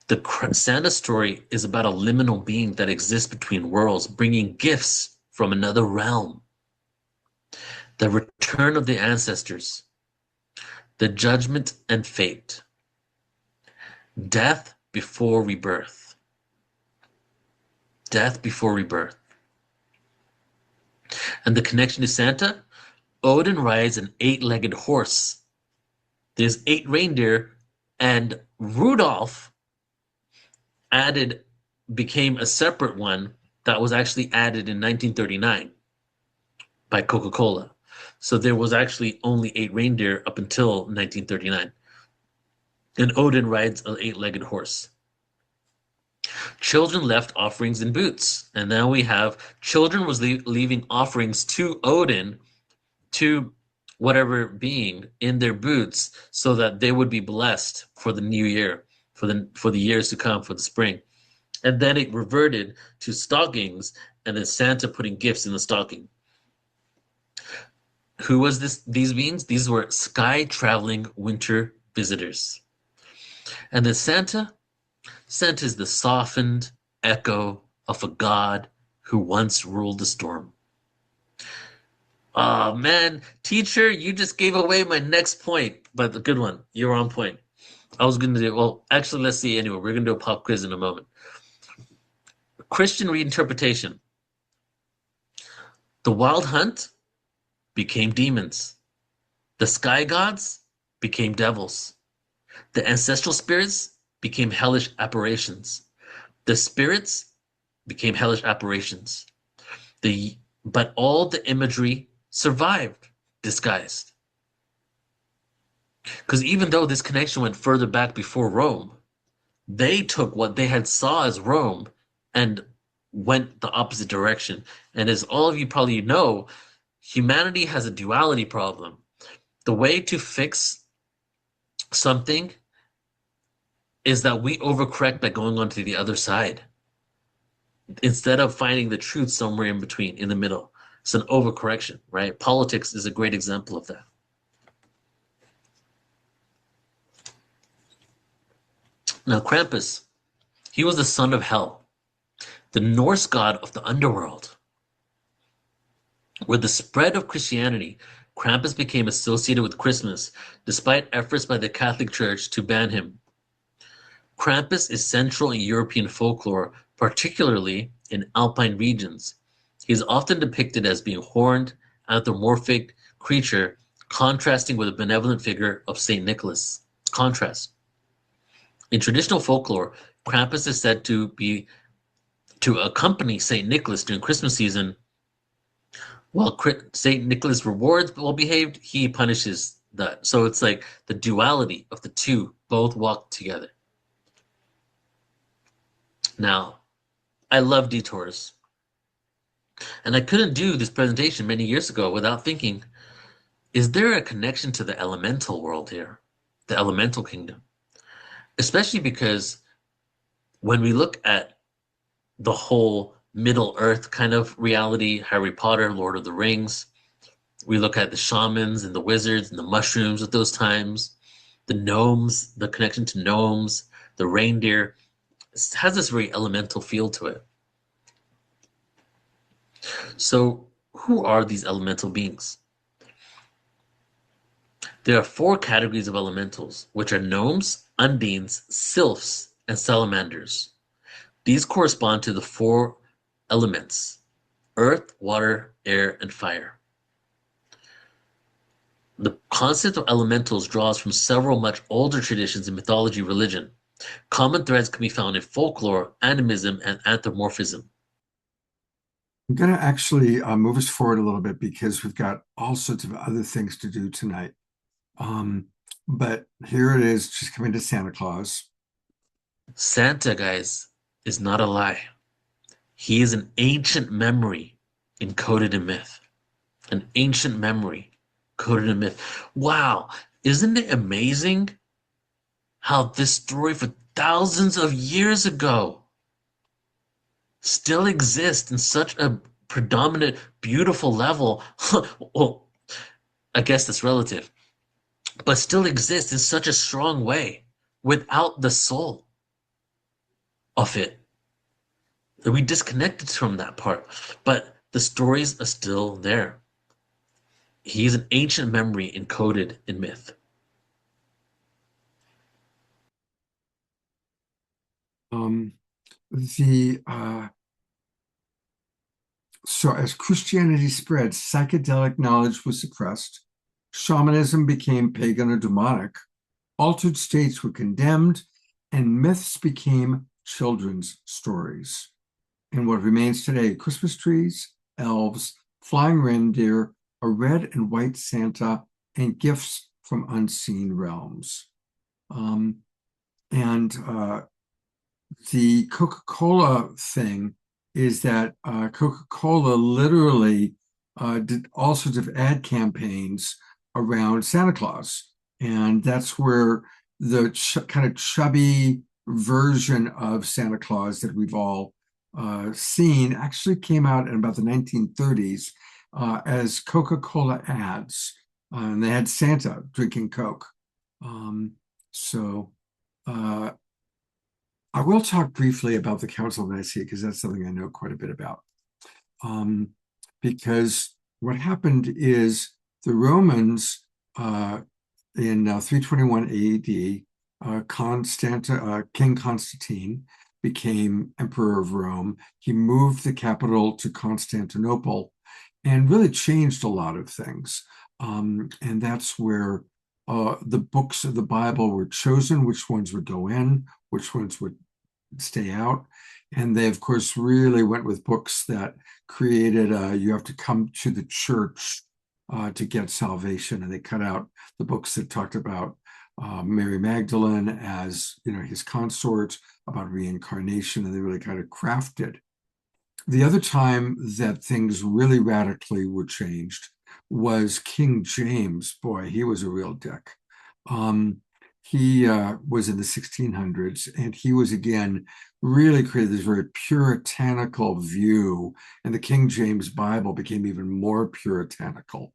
the Santa story is about a liminal being that exists between worlds, bringing gifts from another realm. The return of the ancestors, the judgment and fate, death before rebirth, death before rebirth. And the connection to Santa, Odin rides an 8-legged horse. There's 8 reindeer, and Rudolph became a separate one that was actually added in 1939 by Coca-Cola. So there was actually only 8 reindeer up until 1939. And Odin rides an 8-legged horse. Children left offerings in boots. And now we have children was leaving offerings to Odin, to whatever being, in their boots so that they would be blessed for the new year, for the years to come, for the spring. And then it reverted to stockings, and then Santa putting gifts in the stocking. Who was these beings? These were sky-traveling winter visitors. And then Santa is the softened echo of a god who once ruled the storm. Oh, man. Teacher, you just gave away my next point, but the good one. You're on point. I was going to do, well, actually, let's see anyway. We're going to do a pop quiz in a moment. Christian reinterpretation. The wild hunt became demons. The sky gods became devils. The ancestral spirits became hellish apparitions. The spirits became hellish apparitions. But all the imagery survived disguised. Because even though this connection went further back before Rome, they took what they had saw as Rome and went the opposite direction. And as all of you probably know, humanity has a duality problem. The way to fix something is that we overcorrect by going on to the other side instead of finding the truth somewhere in between, in the middle. It's an overcorrection, right? Politics is a great example of that. Now, Krampus, he was the son of Hel, the Norse god of the underworld. With the spread of Christianity, Krampus became associated with Christmas, despite efforts by the Catholic Church to ban him. Krampus is central in European folklore, particularly in alpine regions. He is often depicted as being horned, anthropomorphic creature, contrasting with the benevolent figure of Saint Nicholas. Contrast. In traditional folklore, Krampus is said to accompany Saint Nicholas during Christmas season. While Saint Nicholas rewards well-behaved, he punishes that. So it's like the duality of the two both walk together. Now, I love detours. And I couldn't do this presentation many years ago without thinking, is there a connection to the elemental world here? The elemental kingdom? Especially because when we look at the whole Middle Earth kind of reality, Harry Potter, Lord of the Rings, we look at the shamans and the wizards and the mushrooms at those times, the gnomes, the connection to gnomes, the reindeer, it has this very elemental feel to it. So who are these elemental beings? There are 4 categories of elementals, which are gnomes, undines, sylphs, and salamanders. These correspond to the 4 elements: earth, water, air, and fire. The concept of elementals draws from several much older traditions in mythology religion. Common threads can be found in folklore, animism, and anthropomorphism. I'm going to actually move us forward a little bit because we've got all sorts of other things to do tonight. But here it is, just coming to Santa Claus. Santa, guys, is not a lie. He is an ancient memory encoded in myth. An ancient memory coded in myth. Wow, isn't it amazing how this story for thousands of years ago still exists in such a predominant, beautiful level? Well, I guess that's relative, but still exists in such a strong way without the soul of it. We disconnected from that part, but the stories are still there. He is an ancient memory encoded in myth. So as Christianity spread, psychedelic knowledge was suppressed, shamanism became pagan or demonic, altered states were condemned, and myths became children's stories. And what remains today: Christmas trees, elves, flying reindeer, a red and white Santa, and gifts from unseen realms. The Coca-Cola thing is that Coca-Cola literally did all sorts of ad campaigns around Santa Claus. And that's where the kind of chubby version of Santa Claus that we've all seen actually came out in about the 1930s as Coca-Cola ads. And they had Santa drinking Coke. I will talk briefly about the Council of Nicaea because that's something I know quite a bit about. Because what happened is the Romans in 321 AD, King Constantine became emperor of Rome. He moved the capital to Constantinople and really changed a lot of things. And that's where the books of the Bible were chosen, which ones would go in, which ones would stay out. And they, of course, really went with books that created you have to come to the church to get salvation. And they cut out the books that talked about Mary Magdalene as, his consort, about reincarnation, and they really kind of crafted. The other time that things really radically were changed was King James. Boy, he was a real dick. He was in the 1600s, and he was, again, really created this very puritanical view, and the King James Bible became even more puritanical.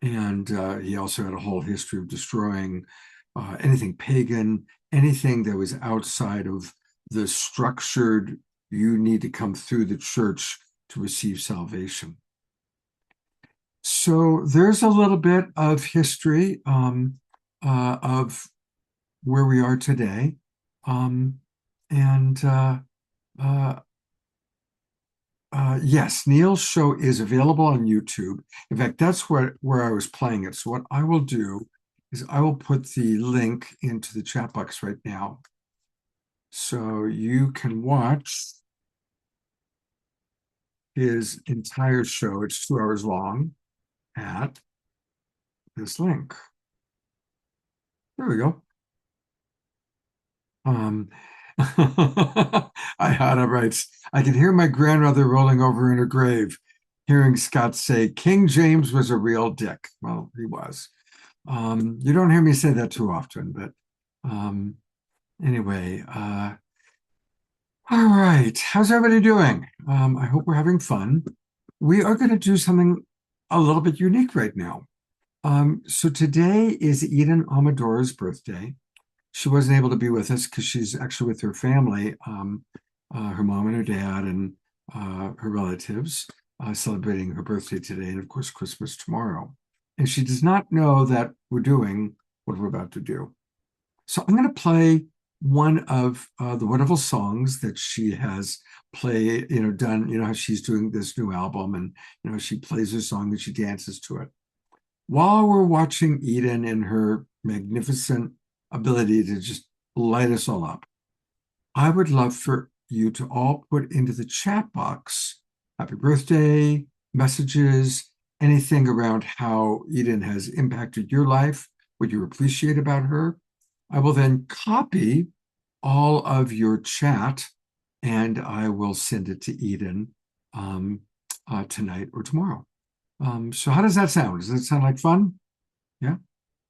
He also had a whole history of destroying anything pagan, anything that was outside of the structured, you need to come through the church to receive salvation. So there's a little bit of history of where we are today. Yes, Neil's show is available on YouTube. In fact, that's where I was playing it. So what I will do is I will put the link into the chat box right now. So you can watch his entire show. It's 2 hours long at this link. There we go. I had it right. I could hear my grandmother rolling over in her grave, hearing Scott say, King James was a real dick. Well, he was. You don't hear me say that too often, but anyway, all right. How's everybody doing? I hope we're having fun. We are going to do something a little bit unique right now. So today is Eden Amadora's birthday. She wasn't able to be with us because she's actually with her family, her mom and her dad and her relatives, celebrating her birthday today and, of course, Christmas tomorrow. And she does not know that we're doing what we're about to do. So I'm going to play one of the wonderful songs that she has done, how she's doing this new album and, she plays her song and she dances to it. While we're watching Eden and her magnificent ability to just light us all up, I would love for you to all put into the chat box happy birthday, messages, anything around how Eden has impacted your life, what you appreciate about her. I will then copy all of your chat and I will send it to Eden tonight or tomorrow. So how does that sound? Does that sound like fun? Yeah?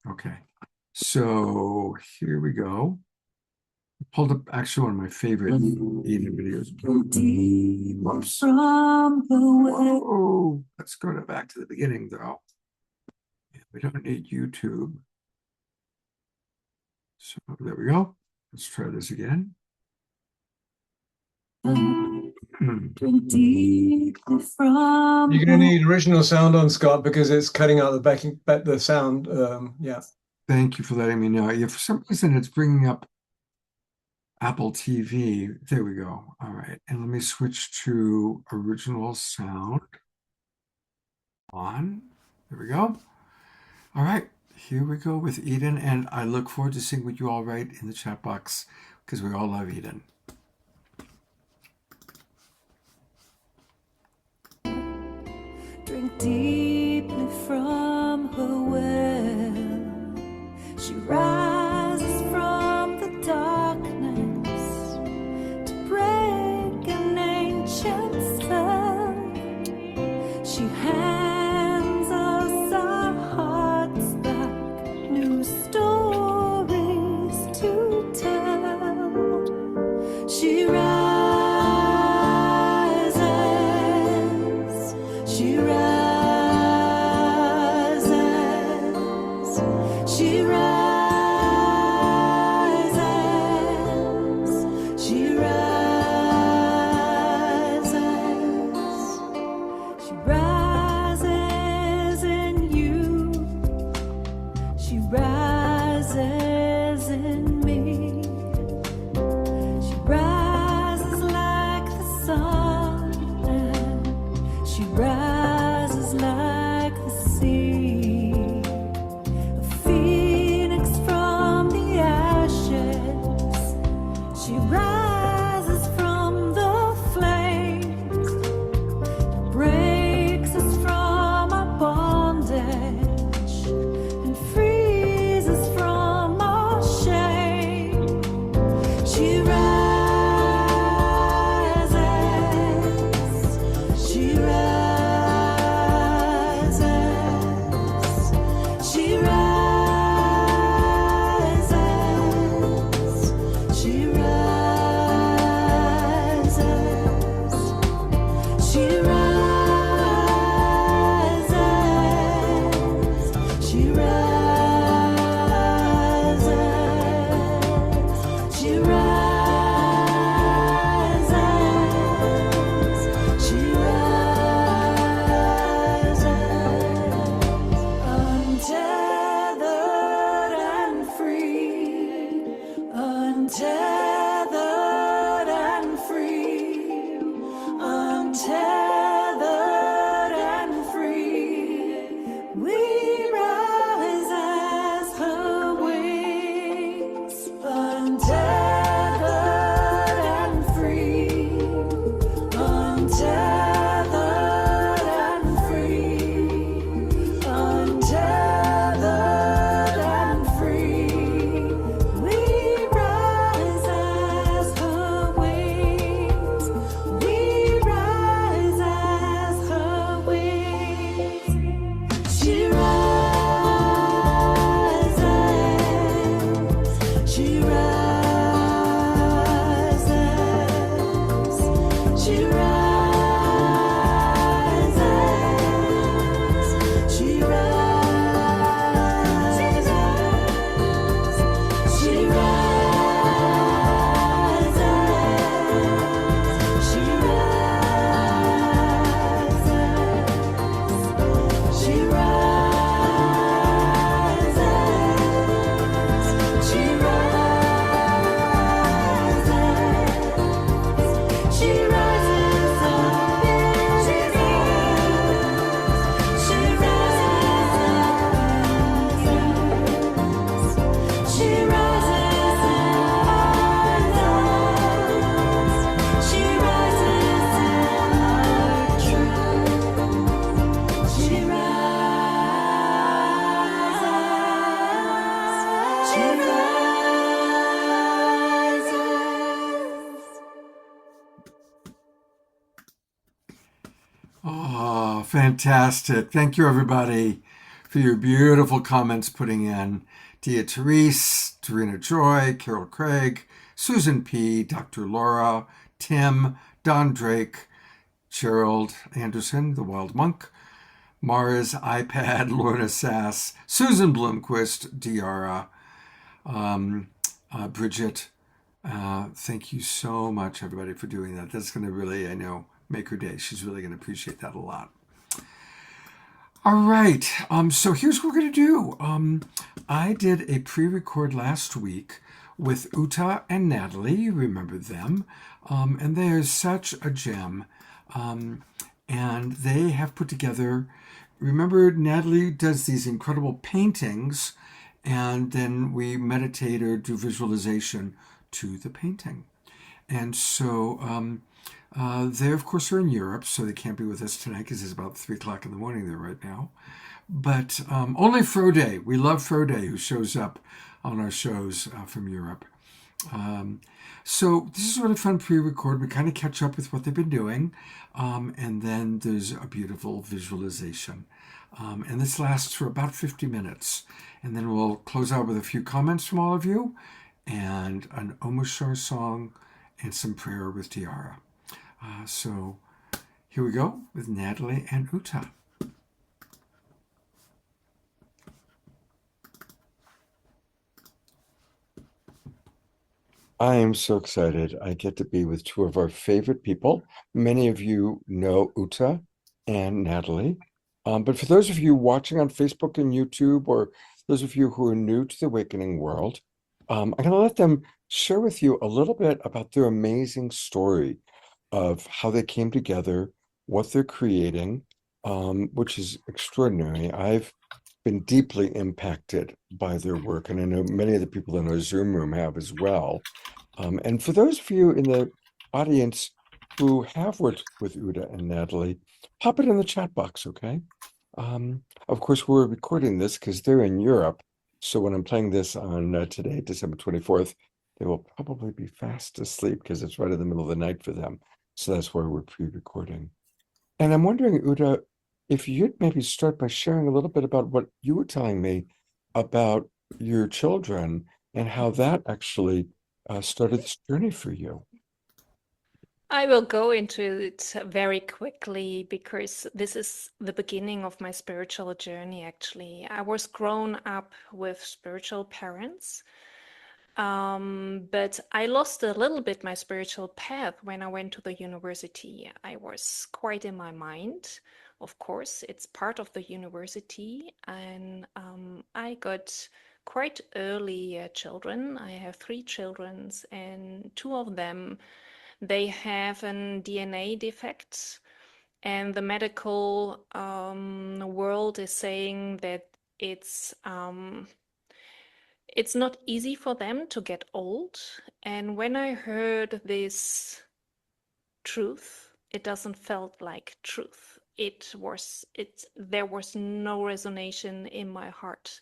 Okay. So here we go. I pulled up actually one of my favorite Eden videos. Whoops. Oh, let's go back to the beginning though. We don't need YouTube. So there we go. Let's try this again. You're going to need original sound on, Scott, because it's cutting out the sound. Yeah. Thank you for letting me know. Yeah, for some reason, it's bringing up Apple TV. There we go. All right. And let me switch to original sound on. There we go. All right. Here we go with Eden. And I look forward to seeing what you all write in the chat box because we all love Eden. Drink deeply from her well. She rises from the darkness to break an ancient spell. She hands us our hearts back, new stories to tell. She rises, she rises, she rises. She rises, Fantastic. Thank you, everybody, for your beautiful comments putting in. Dia Therese, Tarina Joy, Carol Craig, Susan P., Dr. Laura, Tim, Don Drake, Gerald Anderson, the Wild Monk, Mars iPad, Lorna Sass, Susan Bloomquist, Diara, Bridget. Thank you so much, everybody, for doing that. That's going to really, I know, make her day. She's really going to appreciate that a lot. All right. So here's what we're going to do. I did a pre-record last week with Uta and Natalie. You remember them. And they are such a gem. And they have put together, remember, Natalie does these incredible paintings, and then we meditate or do visualization to the painting. And so they, of course, are in Europe, so they can't be with us tonight because it's about 3 o'clock in the morning there right now. But only Frode, we love Frode, who shows up on our shows from Europe. So this is a really fun pre-record. We kind of catch up with what they've been doing. And then there's a beautiful visualization. And this lasts for about 50 minutes. And then we'll close out with a few comments from all of you and an Omashar song and some prayer with Tiara. So here we go with Natalie and Uta. I am so excited. I get to be with two of our favorite people. Many of you know Uta and Natalie. But for those of you watching on Facebook and YouTube, or those of you who are new to the Awakening World, I'm going to let them share with you a little bit about their amazing story of how they came together, what they're creating, which is extraordinary. I've been deeply impacted by their work, and I know many of the people in our Zoom room have as well. And for those of you in the audience who have worked with Uta and Natalie, pop it in the chat box, okay? Of course, we're recording this because they're in Europe, so when I'm playing this on today, December 24th, they will probably be fast asleep because it's right in the middle of the night for them. So that's why we're pre-recording. And I'm wondering, Uta, if you'd maybe start by sharing a little bit about what you were telling me about your children and how that actually started this journey for you. I will go into it very quickly because this is the beginning of my spiritual journey, actually. I was grown up with spiritual parents, but I lost a little bit my spiritual path when I went to the university. I was quite in my mind. Of course, it's part of the university, and I got quite early children. I have 3 children, and 2 of them, they have a DNA defect, and the medical world is saying that it's not easy for them to get old. And when I heard this truth, it doesn't felt like truth. There was no resonation in my heart.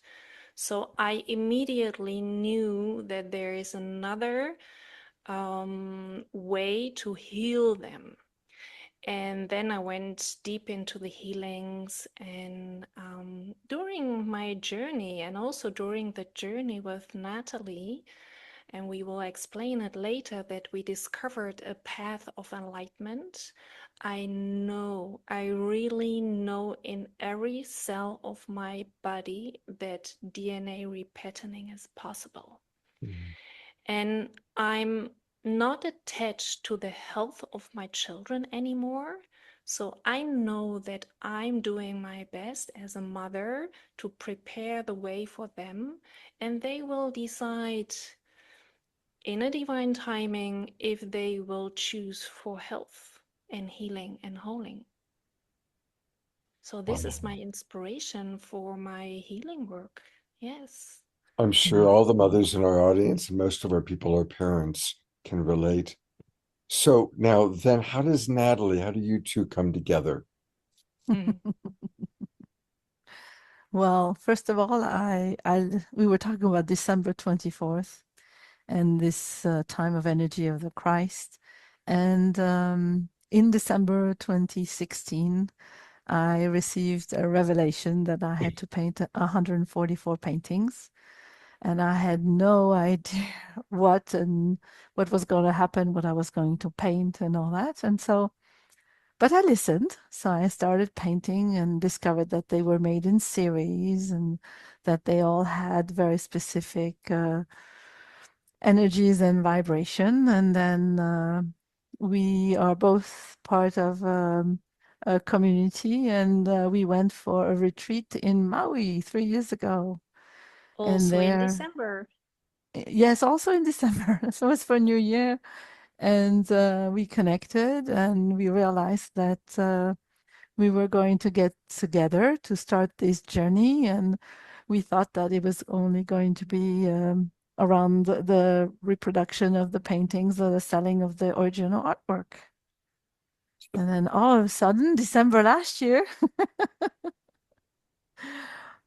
So I immediately knew that there is another way to heal them. And then I went deep into the healings, and during my journey, and also during the journey with Natalie, and we will explain it later, that we discovered a path of enlightenment. I really know in every cell of my body that DNA repatterning is possible. Mm-hmm. And I'm not attached to the health of my children anymore. So I know that I'm doing my best as a mother to prepare the way for them, and they will decide in a divine timing if they will choose for health and healing and holding. So this is my inspiration for my healing work. Yes. I'm sure all the mothers in our audience and most of our people are parents can relate. So now then, how do you two come together? Well, first of all, we were talking about December 24th and this time of energy of the Christ. And in December 2016, I received a revelation that I had to paint 144 paintings, and I had no idea what was going to happen, what I was going to paint, and all that. And so, but I listened. So I started painting and discovered that they were made in series and that they all had very specific energies and vibration. And then we are both part of a community, and we went for a retreat in Maui 3 years ago. And Also in there, December. yes, also in December. So it's for New Year. And we connected and we realized that we were going to get together to start this journey. And we thought that it was only going to be around the reproduction of the paintings or the selling of the original artwork. And then all of a sudden, December last year,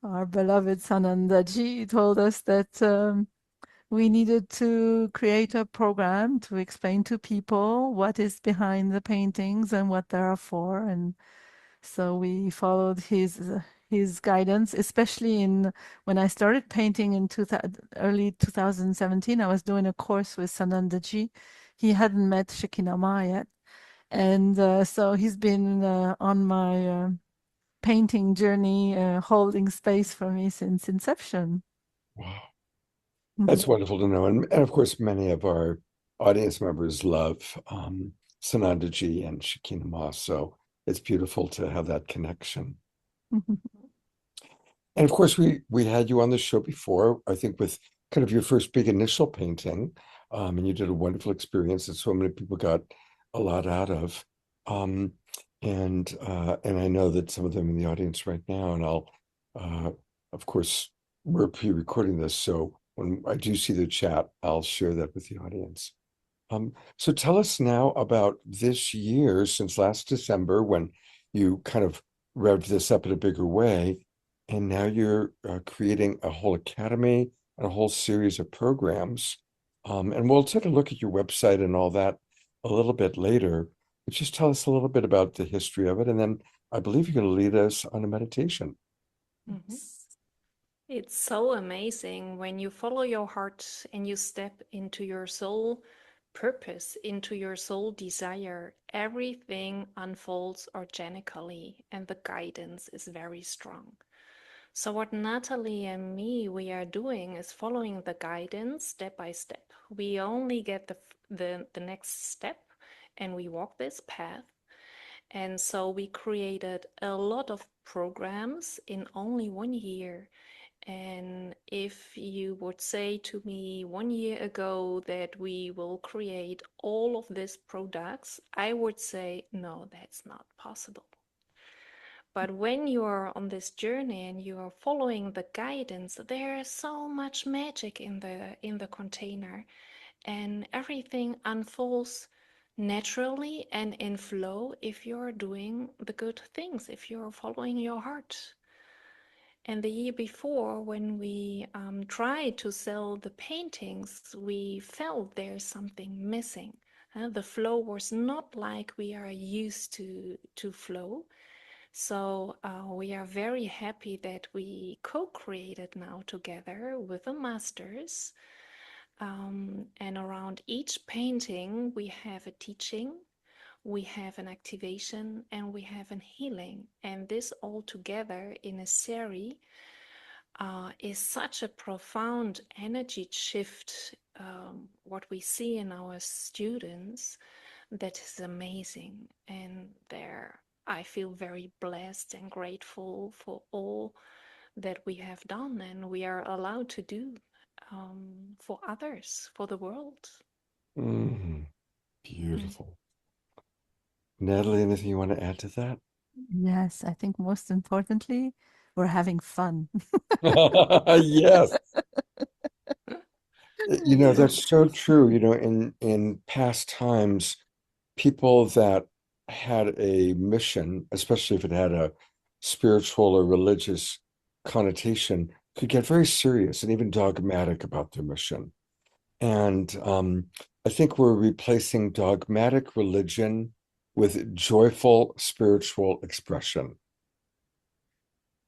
our beloved Sanandaji told us that we needed to create a program to explain to people what is behind the paintings and what they are for. And so we followed his guidance, especially in when I started painting in early 2017. I was doing a course with Sanandaji. He hadn't met Shekinah yet. And so he's been on my painting journey, holding space for me since inception. Wow. That's wonderful to know. And of course, many of our audience members love Sanandaji and Shekinah Ma. So it's beautiful to have that connection. And of course, we had you on the show before, I think with kind of your first big initial painting. And you did a wonderful experience that so many people got a lot out of. And I know that some of them in the audience right now, and I'll, of course, we're pre-recording this, so when I do see the chat, I'll share that with the audience. So tell us now about this year, since last December, when you kind of revved this up in a bigger way, and now you're creating a whole academy and a whole series of programs. And we'll take a look at your website and all that a little bit later, but just tell us a little bit about the history of it. And then I believe you're going to lead us on a meditation. It's so amazing when you follow your heart and you step into your soul purpose, into your soul desire. Everything unfolds organically and the guidance is very strong. So what Natalie and me we are doing is following the guidance step by step. We only get the next step and we walk this path. And so we created a lot of programs in only 1 year. And if you would say to me 1 year ago that we will create all of these products, I would say, no, that's not possible. But when you are on this journey and you are following the guidance, there is so much magic in the container, and everything unfolds naturally and in flow if you're doing the good things, if you're following your heart. And the year before, when we tried to sell the paintings, we felt there's something missing. The flow was not like we are used to flow. So we are very happy that we co-created now together with the masters. And around each painting, we have a teaching, we have an activation, and we have a healing. And this all together in a series is such a profound energy shift, what we see in our students, that is amazing. And I feel very blessed and grateful for all that we have done and we are allowed to do for others, for the world. Beautiful. Natalie, anything you want to add to that? Yes, I think most importantly, we're having fun. Yes. That's so true. In past times, people that had a mission, especially if it had a spiritual or religious connotation, could get very serious and even dogmatic about their mission. And I think we're replacing dogmatic religion with joyful spiritual expression.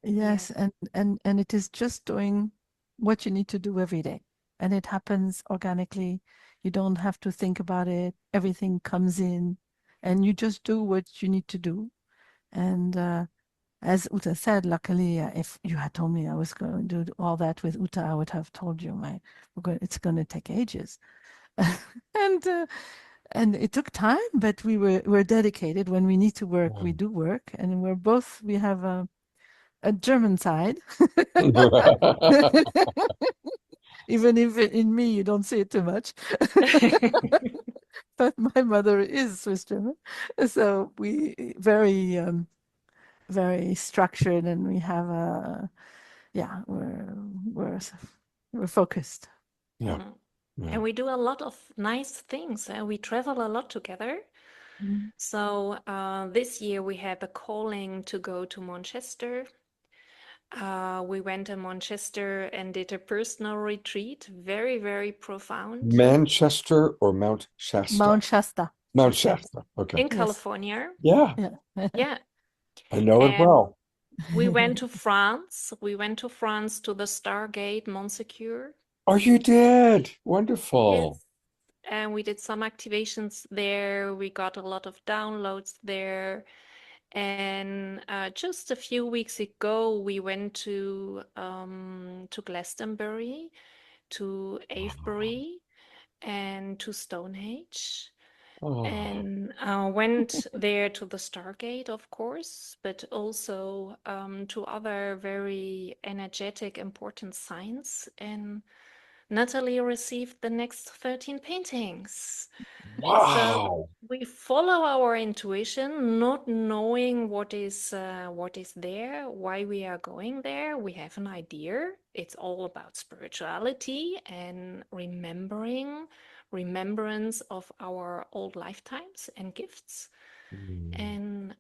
Yes, Yes. and it is just doing what you need to do every day. And it happens organically. You don't have to think about it. Everything comes in and you just do what you need to do. And as Uta said, luckily, if you had told me I was going to do all that with Uta, I would have told you it's going to take ages. and and it took time, but we're dedicated. When we need to work, we do work, and we have a German side. Even if in me you don't see it too much. But my mother is Swiss German, so we very structured, and we have yeah, we're focused. Yeah. Mhm. Yeah. And we do a lot of nice things. We travel a lot together. Mm. So this year we had the calling to go to Manchester. We went to Manchester and did a personal retreat, very, very profound, Manchester or Mount Shasta? Mount Shasta. Mount Yes. Shasta. Okay. in Yes. California. Yeah, Yeah. Yeah. I know it And well. we went to France. We went to France to the Stargate Montségur. Oh, you did. Wonderful. Yes. And we did some activations there. We got a lot of downloads there. And just a few weeks ago, we went to Glastonbury, to Avebury, and to Stonehenge. Oh, And went there to the Stargate, of course, but also to other very energetic, important signs. And Natalie received the next 13 paintings. So wow. we follow our intuition, not knowing what is there, why we are going there. We have an idea. It's all about spirituality and remembrance of our old lifetimes and gifts. Mm. And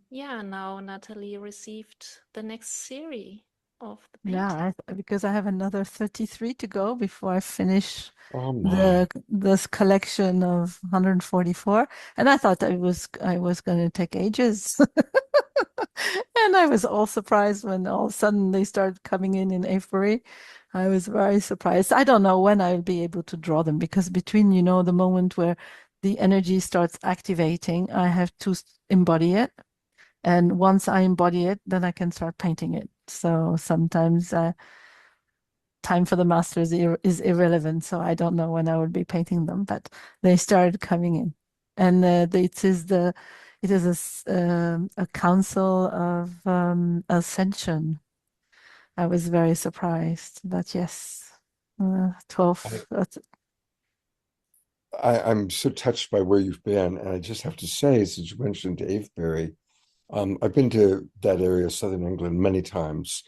yeah, now Natalie received the next series of the painting. Yeah, because I have another 33 to go before I finish Oh my. this collection of 144. And I thought I was going to take ages. And I was all surprised when all of a sudden they started coming in Avebury. I was very surprised. I don't know when I'll be able to draw them because between, the moment where the energy starts activating, I have to embody it. And once I embody it, then I can start painting it. So sometimes time for the masters is irrelevant. So I don't know when I will be painting them, but they started coming in. And it is a council of ascension. I was very surprised, but yes, 12. I'm so touched by where you've been. And I just have to say, since you mentioned Avebury, I've been to that area, southern England, many times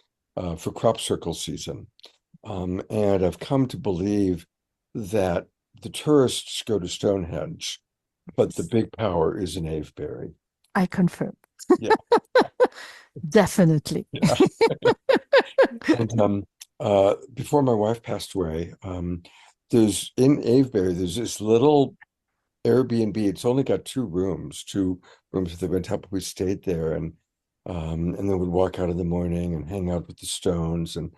for crop circle season. And I've come to believe that the tourists go to Stonehenge, but the big power is in Avebury. I confirm. Yeah. Definitely. Yeah. And before my wife passed away, there's in Avebury, there's this little Airbnb. It's only got two rooms with the rent up. We stayed there and then we'd walk out in the morning and hang out with the stones. And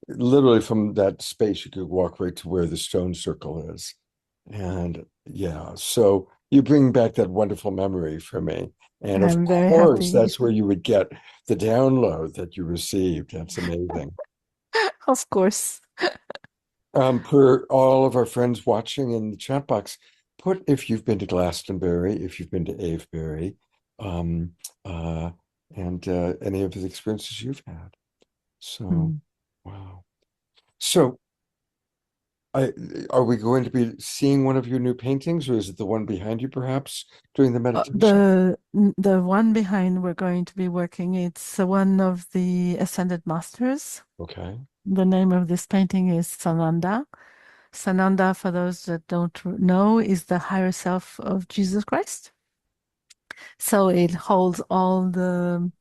literally from that space, you could walk right to where the stone circle is. And yeah, so you bring back that wonderful memory for me. And of I'm very course, happy. that's where you would get the download that you received. That's amazing. Of course. For all of our friends watching in the chat box, put if you've been to Glastonbury, if you've been to Avebury, um, and any of the experiences you've had. So, wow. So, are we going to be seeing one of your new paintings, or is it the one behind you, perhaps, during the meditation? The one behind we're going to be working, it's one of the Ascended Masters. Okay. The name of this painting is Sananda. Sananda, for those that don't know, is the higher self of Jesus Christ. So it holds all the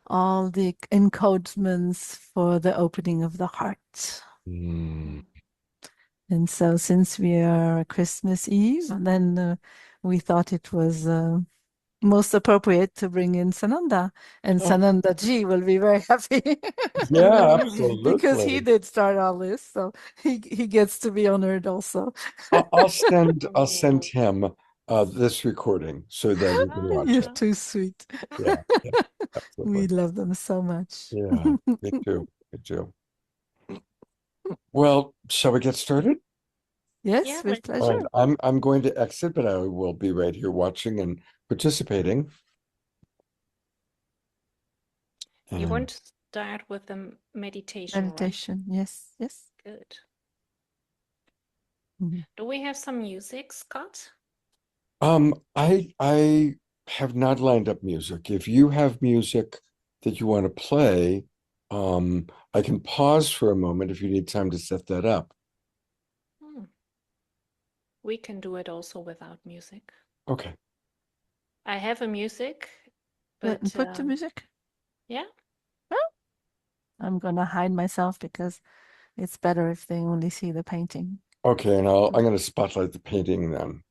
encodements for the opening of the heart. Mm. And so since we are Christmas Eve, then we thought it was most appropriate to bring in Sananda, and Sananda ji will be very happy. Yeah, Because he absolutely. did start all this, so he gets to be honored also. I'll send him this recording so that he can watch You're it. too sweet. Yeah, yeah, We absolutely. love them so much. Yeah, me too. Me too. Well, shall we get started? Yes, Yeah, with All right, pleasure. I'm going to exit, but I will be right here watching and participating. you And want to start with the meditation, right? Meditation. Yes, yes. Good. Mhm. Do we have some music, Scott? I have not lined up music. If you have music that you want to play, I can pause for a moment if you need time to set that up. Hmm. We can do it also without music. Okay. I have a music, but Put the music. yeah. I'm gonna hide myself because it's better if they only see the painting. Okay, and I'm going to spotlight the painting then.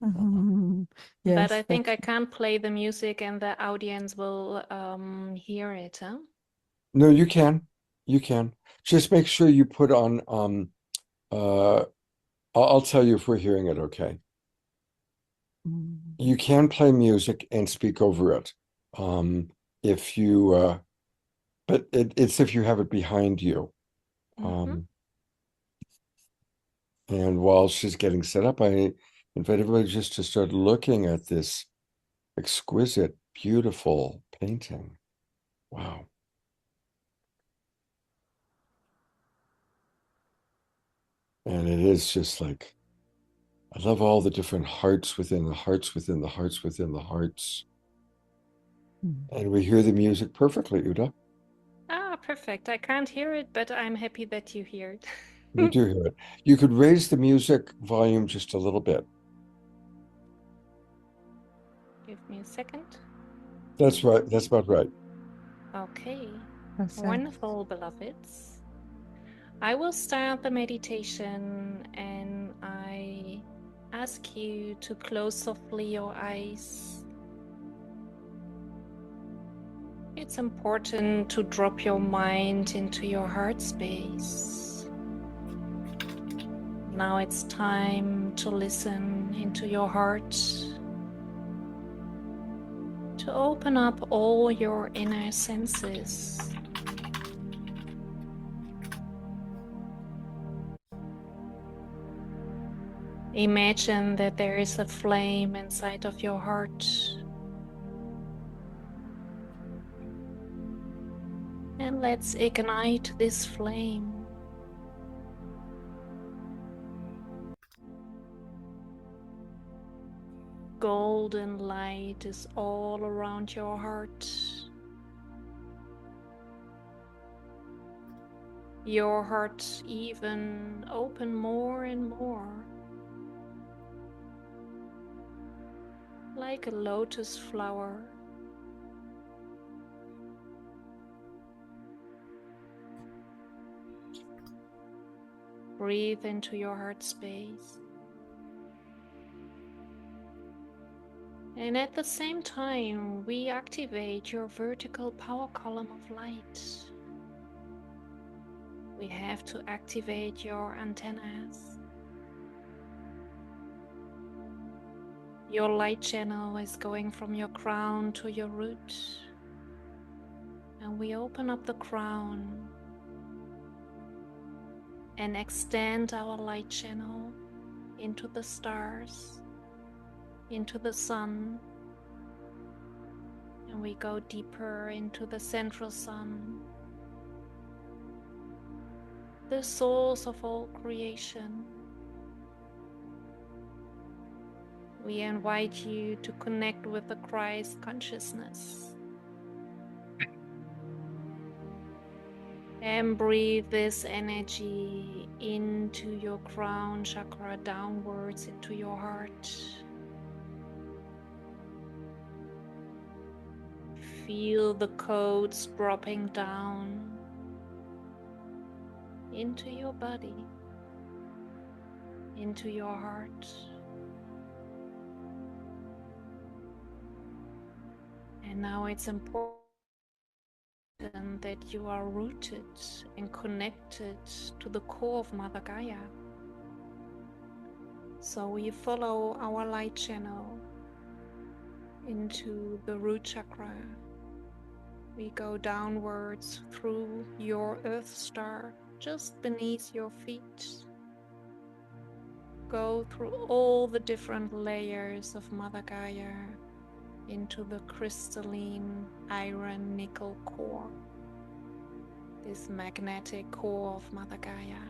But I Yes, think I can't play the music and the audience will hear it, huh? No, you can. You can. Just make sure you put on I'll tell you if we're hearing it okay. You can play music and speak over it. If you but it's if you have it behind you. Mhm. And while she's getting set up, I invite everybody just to start looking at this exquisite, beautiful painting. Wow. And it is just like, I love all the different hearts within the hearts within the hearts within the hearts. And we hear the music perfectly, Uta. Ah, perfect. I can't hear it, but I'm happy that you hear it. We do hear it. You could raise the music volume just a little bit. Give me a second. That's right. That's about right. Okay. Perfect. Wonderful, beloveds. I will start the meditation and I ask you to close softly your eyes. It's important to drop your mind into your heart space. Now it's time to listen into your heart, to open up all your inner senses. Imagine that there is a flame inside of your heart. And let's ignite this flame. Golden light is all around your heart. Your heart even open more and more, like a lotus flower. Breathe into your heart space. And at the same time, we activate your vertical power column of light. We have to activate your antennas. Your light channel is going from your crown to your root. And we open up the crown and extend our light channel into the stars, into the sun. And we go deeper into the central sun, the source of all creation. We invite you to connect with the Christ consciousness. And breathe this energy into your crown chakra, downwards into your heart. Feel the codes dropping down into your body, into your heart. And now it's important that you are rooted and connected to the core of Mother Gaia. So we follow our light channel into the root chakra. We go downwards through your earth star, just beneath your feet. Go through all the different layers of Mother Gaia into the crystalline iron nickel core, this magnetic core of Mother Gaia.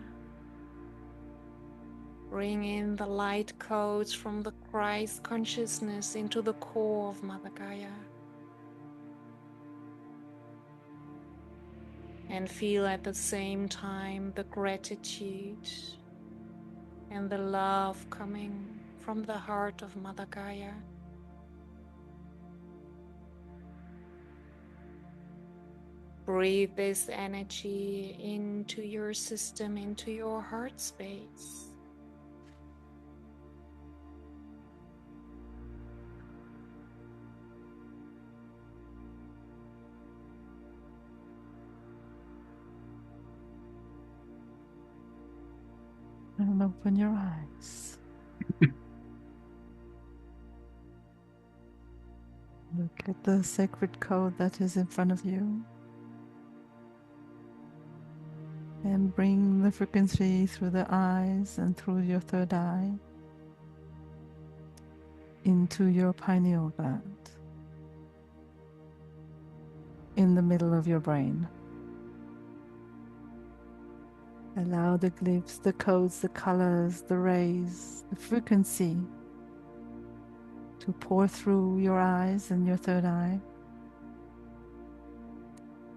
Bring in the light codes from the Christ consciousness into the core of Mother Gaia. And feel at the same time the gratitude and the love coming from the heart of Mother Gaia. Breathe this energy into your system, into your heart space. And open your eyes. Look at the sacred code that is in front of you. And bring the frequency through the eyes and through your third eye into your pineal gland, in the middle of your brain. Allow the glyphs, the codes, the colors, the rays, the frequency to pour through your eyes and your third eye,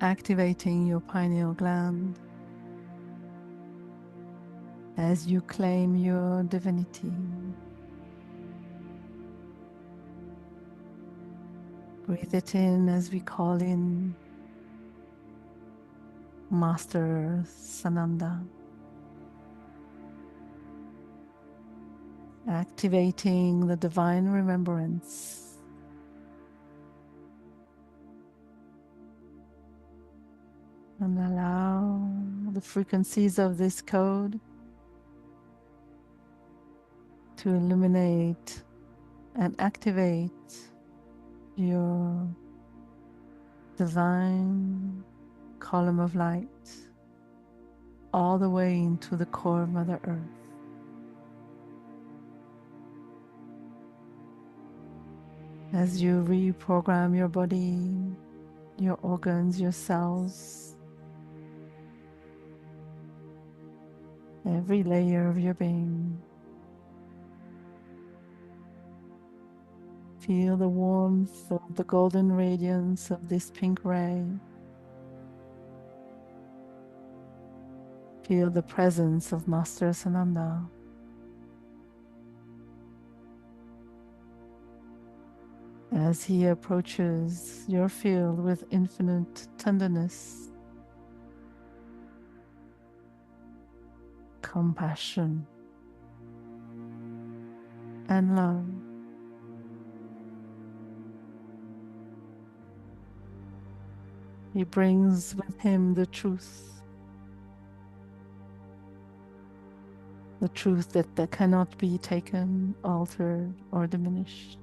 activating your pineal gland as you claim your divinity. Breathe it in as we call in Master Sananda, activating the divine remembrance. And allow the frequencies of this code to illuminate and activate your divine column of light all the way into the core of Mother Earth. As you reprogram your body, your organs, your cells, every layer of your being, feel the warmth of the golden radiance of this pink ray. Feel the presence of Master Sananda. As he approaches your field with infinite tenderness, compassion, and love. He brings with him the truth that cannot be taken, altered, or diminished.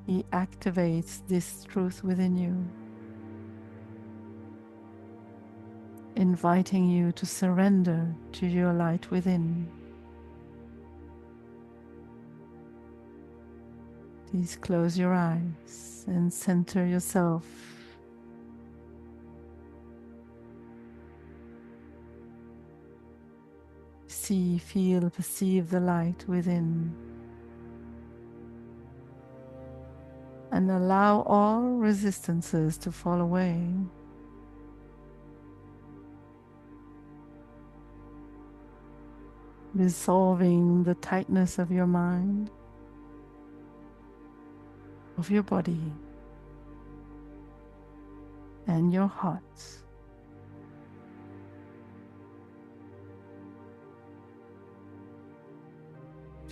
He activates this truth within you, inviting you to surrender to your light within. Please close your eyes and center yourself. See, feel, perceive the light within. And allow all resistances to fall away. Dissolving the tightness of your mind, of your body, and your heart.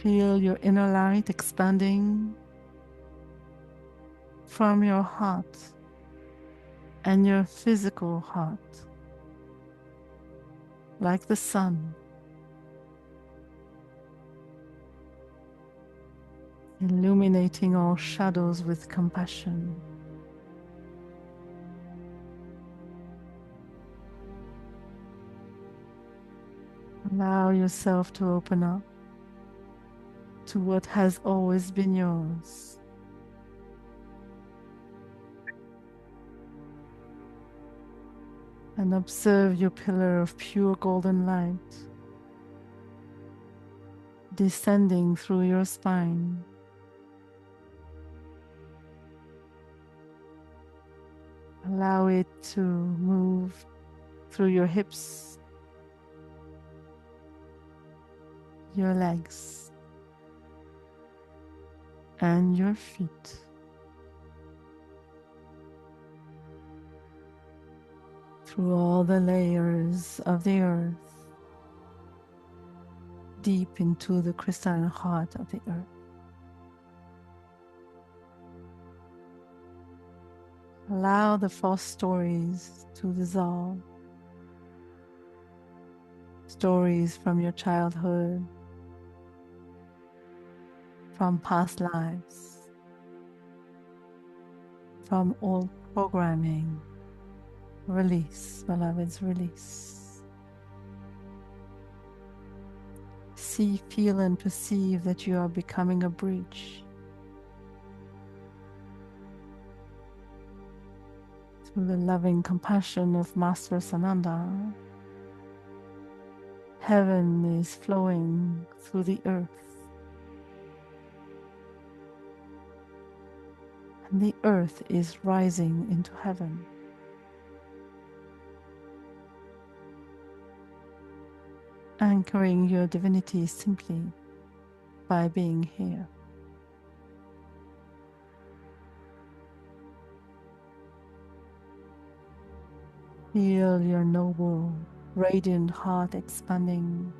Feel your inner light expanding from your heart and your physical heart, like the sun, illuminating all shadows with compassion. Allow yourself to open up to what has always been yours. And observe your pillar of pure golden light descending through your spine. Allow it to move through your hips, your legs, and your feet. Through all the layers of the earth, deep into the crystalline heart of the earth. Allow the false stories to dissolve. Stories from your childhood, from past lives, from old programming. Release, beloveds, release. See, feel, and perceive that you are becoming a bridge through the loving compassion of Master Sananda. Heaven is flowing through the earth, and the earth is rising into heaven. Anchoring your divinity simply by being here. Feel your noble, radiant heart expanding.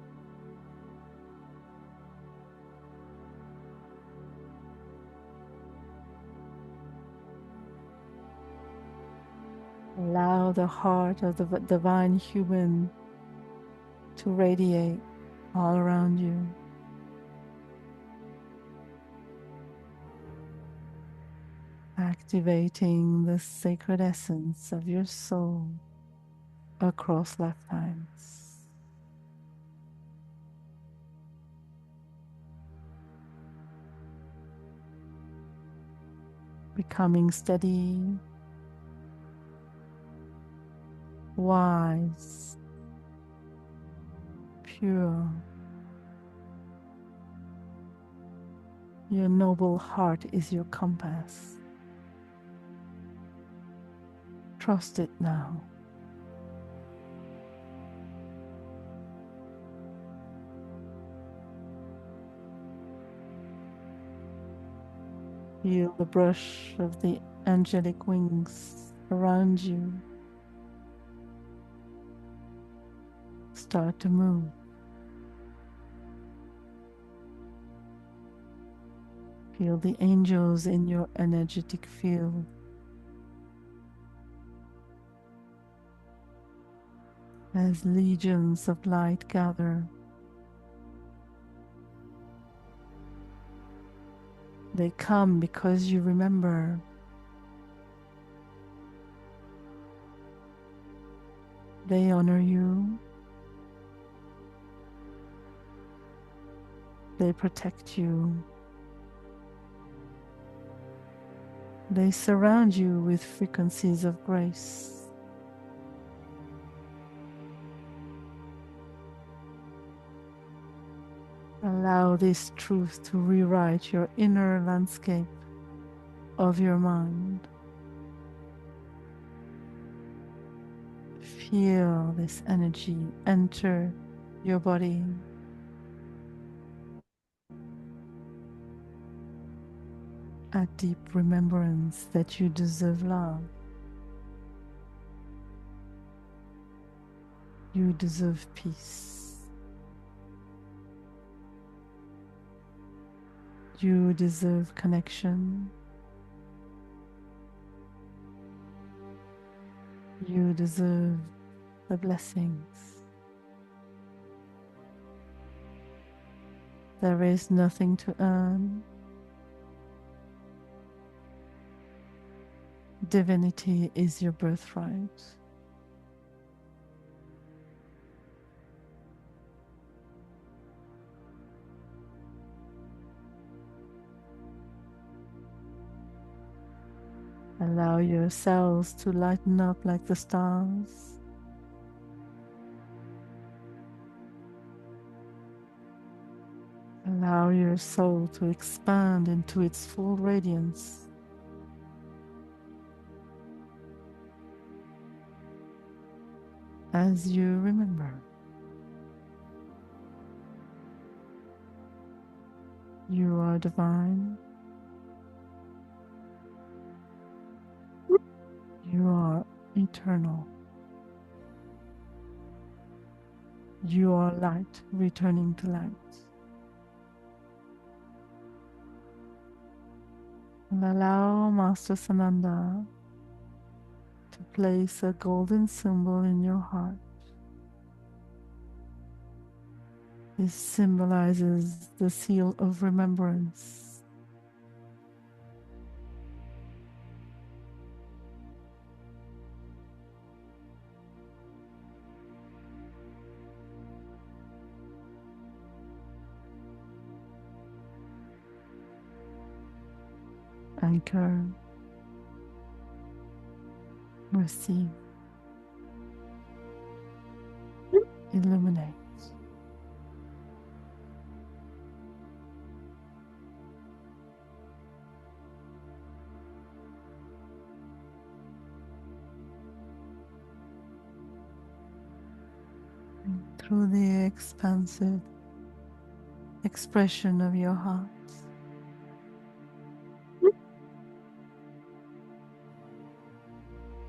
Allow the heart of the divine human to radiate all around you. Activating the sacred essence of your soul across lifetimes. Becoming steady, wise, pure. Your noble heart is your compass. Trust it now. Feel the brush of the angelic wings around you. Start to move. Feel the angels in your energetic field. As legions of light gather, they come because you remember. They honor you. They protect you. They surround you with frequencies of grace. Allow this truth to rewrite your inner landscape of your mind. Feel this energy enter your body. A deep remembrance that you deserve love. You deserve peace. You deserve connection. You deserve the blessings. There is nothing to earn. Divinity is your birthright. Allow your cells to lighten up like the stars. Allow your soul to expand into its full radiance. As you remember, you are divine. You are eternal. You are light returning to light. And allow Master Sananda to place a golden symbol in your heart. This symbolizes the seal of remembrance. Anchor, receive, illuminate. And through the expansive expression of your heart,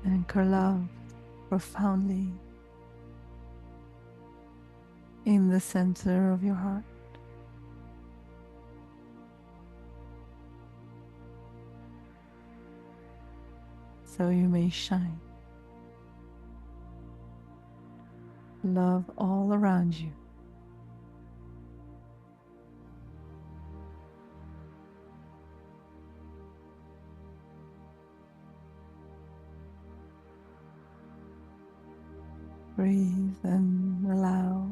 anchor love profoundly in the center of your heart. So you may shine. Love all around you. Breathe and allow.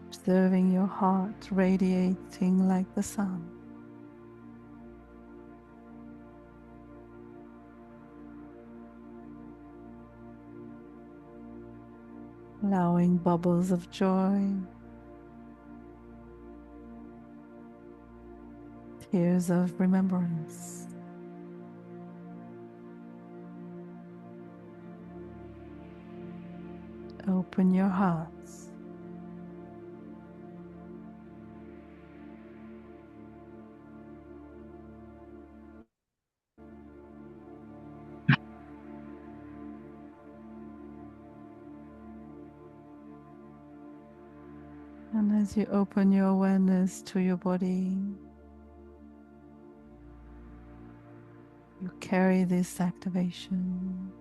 Observing your heart radiating like the sun. Allowing bubbles of joy, tears of remembrance. Open your hearts. And as you open your awareness to your body, you carry this activation,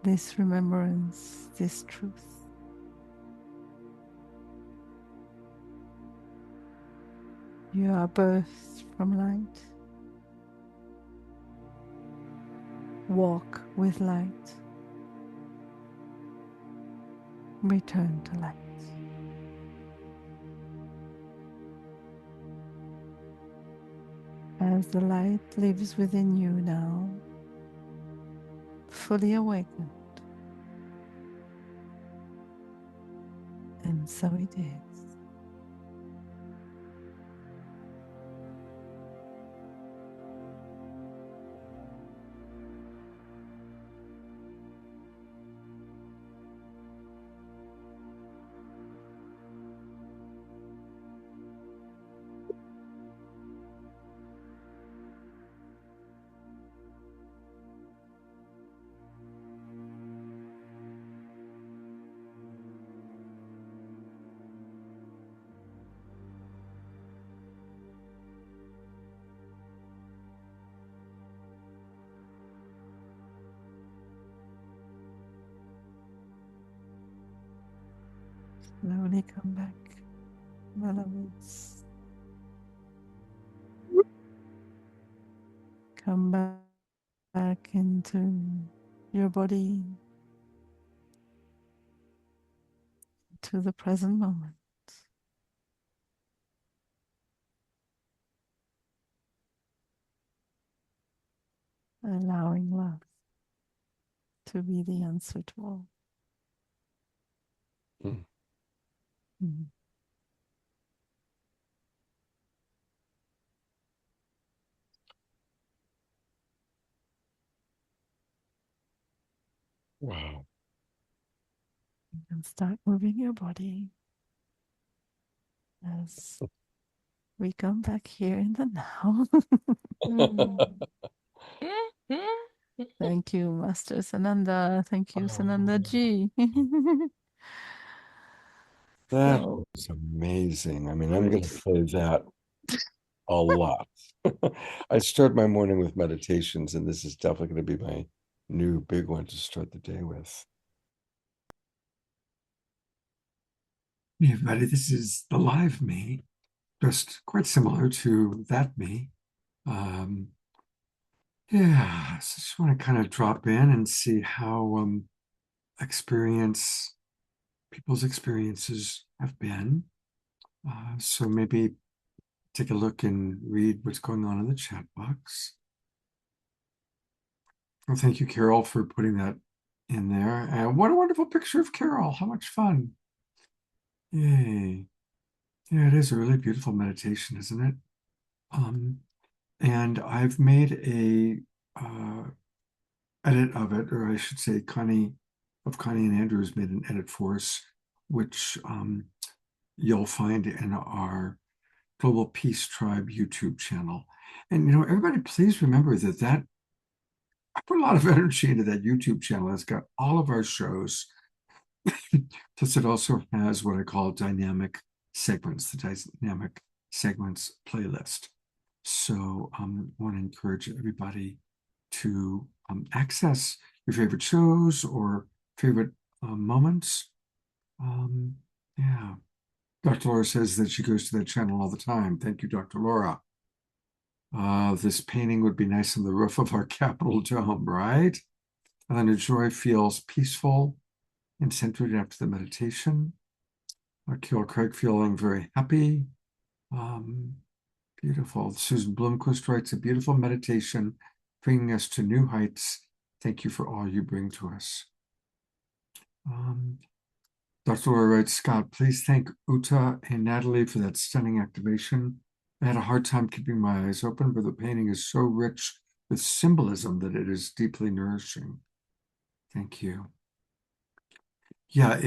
this remembrance, this truth. You are birthed from light. Walk with light. Return to light. As the light lives within you now, fully awakened. And so it is. Slowly come back, beloveds. Come back into your body, to the present moment. Allowing love to be the answer to all. Mm. Mhm. Wow. You can start moving your body as we come back here in the now. Thank you, Master Sananda. Thank you, Sananda ji. That So, was amazing. I mean, I'm going to play that a lot. I start my morning with meditations, and this is definitely going to be my new big one to start the day with. Hey, everybody, this is the live me, just quite similar to that me. Yeah, so just want to kind of drop in and see how people's experiences have been. So maybe take a look and read what's going on in the chat box. Well, thank you, Carol, for putting that in there. And what a wonderful picture of Carol. How much fun. Yay. Yeah, it is a really beautiful meditation, isn't it? And I've made a edit of it, or I should say Connie and Andrews made an edit for us, which you'll find in our Global Peace Tribe YouTube channel. And, everybody, please remember that I put a lot of energy into that YouTube channel. It's got all of our shows. Plus, it also has what I call dynamic segments, the dynamic segments playlist. So I want to encourage everybody to access your favorite shows or favorite moments. Yeah. Dr. Laura says that she goes to that channel all the time. Thank you, Dr. Laura. This painting would be nice on the roof of our Capitol dome, right? And then Joy feels peaceful and centered after the meditation. Kill Craig feeling very happy. Beautiful. Susan Blomquist writes a beautiful meditation, bringing us to new heights. Thank you for all you bring to us. Dr. Laura writes, Scott, please thank Uta and Natalie for that stunning activation. I had a hard time keeping my eyes open, but the painting is so rich with symbolism that it is deeply nourishing. Thank you. Yeah,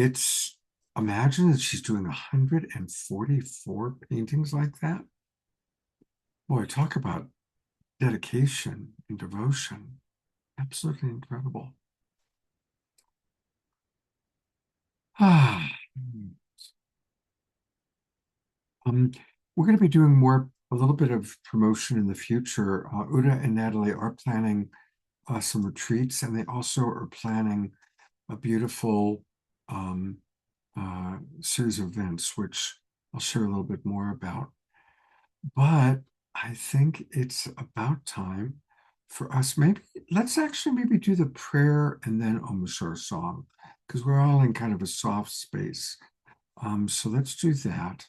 imagine that she's doing 144 paintings like that. Boy, talk about dedication and devotion. Absolutely incredible. We're going to be doing a little bit of promotion in the future. Uta and Natalie are planning some retreats, and they also are planning a beautiful series of events, which I'll share a little bit more about. But I think it's about time for us. Let's actually do the prayer and then Omashar song, because we're all in kind of a soft space. So let's do that.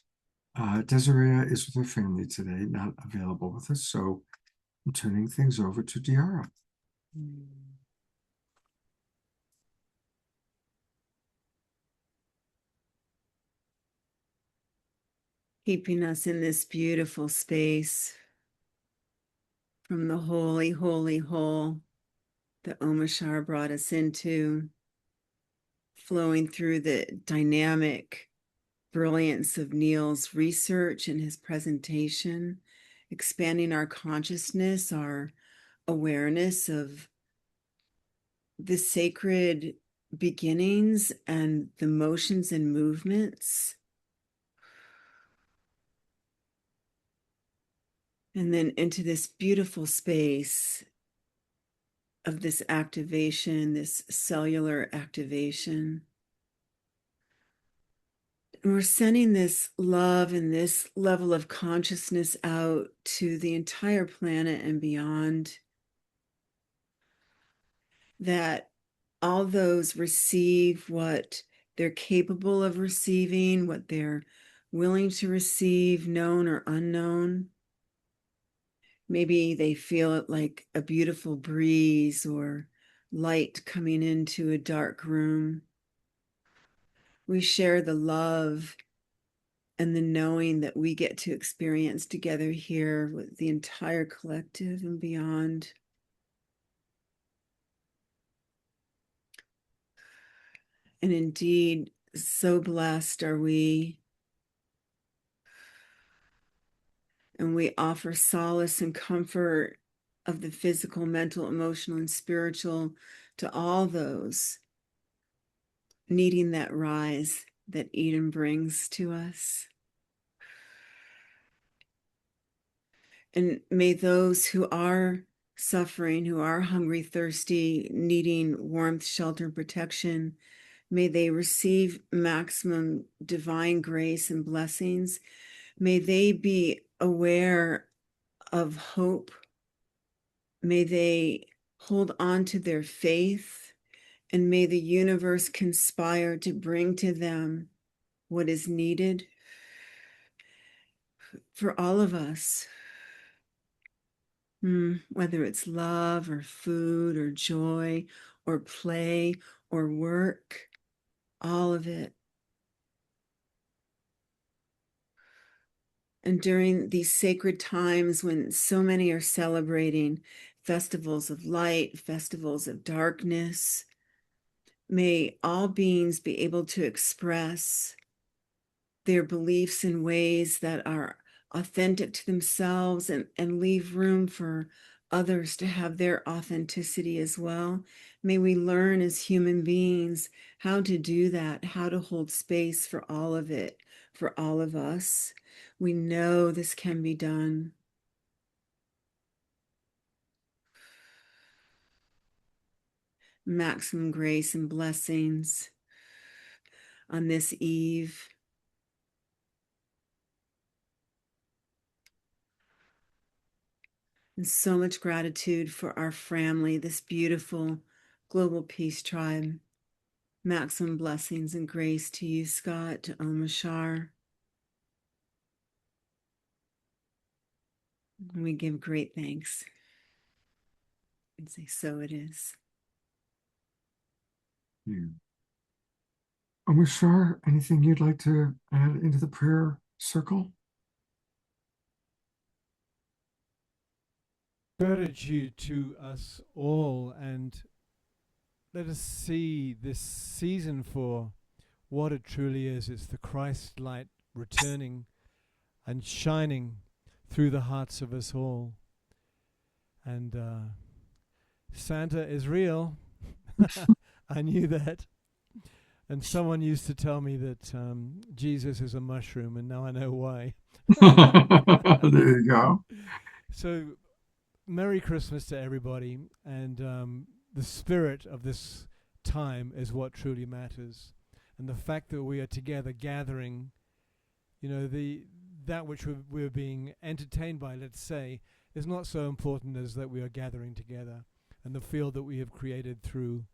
Desiree is with her family today, not available with us. So I'm turning things over to Diara. Keeping us in this beautiful space from the holy, holy hole that Omashar brought us into, flowing through the dynamic brilliance of Neil's research and his presentation, expanding our consciousness, our awareness of the sacred beginnings and the motions and movements. And then into this beautiful space of this activation, this cellular activation, we're sending this love and this level of consciousness out to the entire planet and beyond, that all those receive what they're capable of receiving, what they're willing to receive, known or unknown. Maybe they feel it like a beautiful breeze or light coming into a dark room. We share the love and the knowing that we get to experience together here with the entire collective and beyond. And indeed, so blessed are we. And we offer solace and comfort of the physical, mental, emotional, and spiritual to all those needing that rise that Eden brings to us. And may those who are suffering, who are hungry, thirsty, needing warmth, shelter, protection, may they receive maximum divine grace and blessings. May they be aware of hope. May they hold on to their faith, and may the universe conspire to bring to them what is needed for all of us. Whether it's love or food or joy or play or work, all of it. And during these sacred times when so many are celebrating festivals of light, festivals of darkness, may all beings be able to express their beliefs in ways that are authentic to themselves and leave room for others to have their authenticity as well. May we learn as human beings how to do that, how to hold space for all of it, for all of us. We know this can be done. Maximum grace and blessings on this eve. And so much gratitude for our family, this beautiful global peace tribe. Maximum blessings and grace to you, Scott, to Omashar. And we give great thanks and say, so it is. Yeah. Omashar, anything you'd like to add into the prayer circle? Gratitude to us all, and let us see this season for what it truly is. It's the Christ light returning and shining through the hearts of us all. And Santa is real. I knew that. And someone used to tell me that Jesus is a mushroom, and now I know why. There you go. So, Merry Christmas to everybody, and the spirit of this time is what truly matters. And the fact that we are together gathering, that which we're being entertained by, let's say, is not so important as that we are gathering together, and the field that we have created through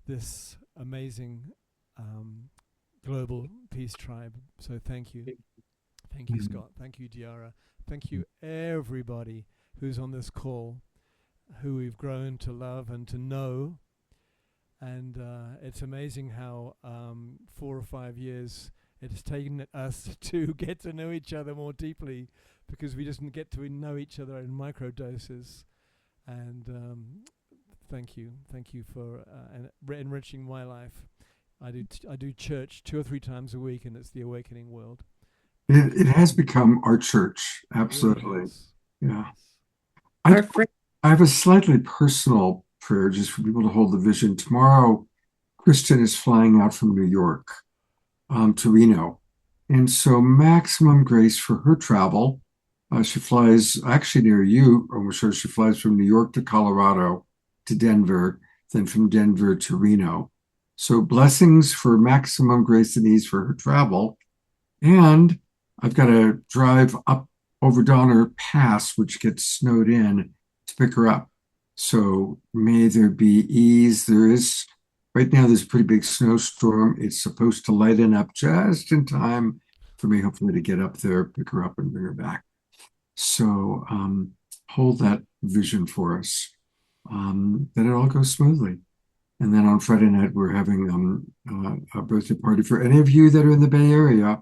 this amazing global peace tribe. So thank you. Thank you, Scott. Thank you, Diara. Thank you, everybody who's on this call, who we've grown to love and to know. And it's amazing how 4 or 5 years it has taken us to get to know each other more deeply, because we just get to know each other in micro doses. And thank you for enriching my life. I do church 2 or 3 times a week, and it's the Awakening World. It has become our church, absolutely. Yeah. I have a slightly personal prayer just for people to hold the vision. Tomorrow, Kristen is flying out from New York to Reno. And so maximum grace for her travel. She flies actually near you. I'm sure she flies from New York to Colorado to Denver, then from Denver to Reno. So blessings for maximum grace and ease for her travel. And I've got to drive up over Donner Pass, which gets snowed in, to pick her up. So may there be ease. Right now, there's a pretty big snowstorm. It's supposed to lighten up just in time for me, hopefully, to get up there, pick her up, and bring her back. So hold that vision for us, that it all goes smoothly. And then on Friday night, we're having a birthday party for any of you that are in the Bay Area.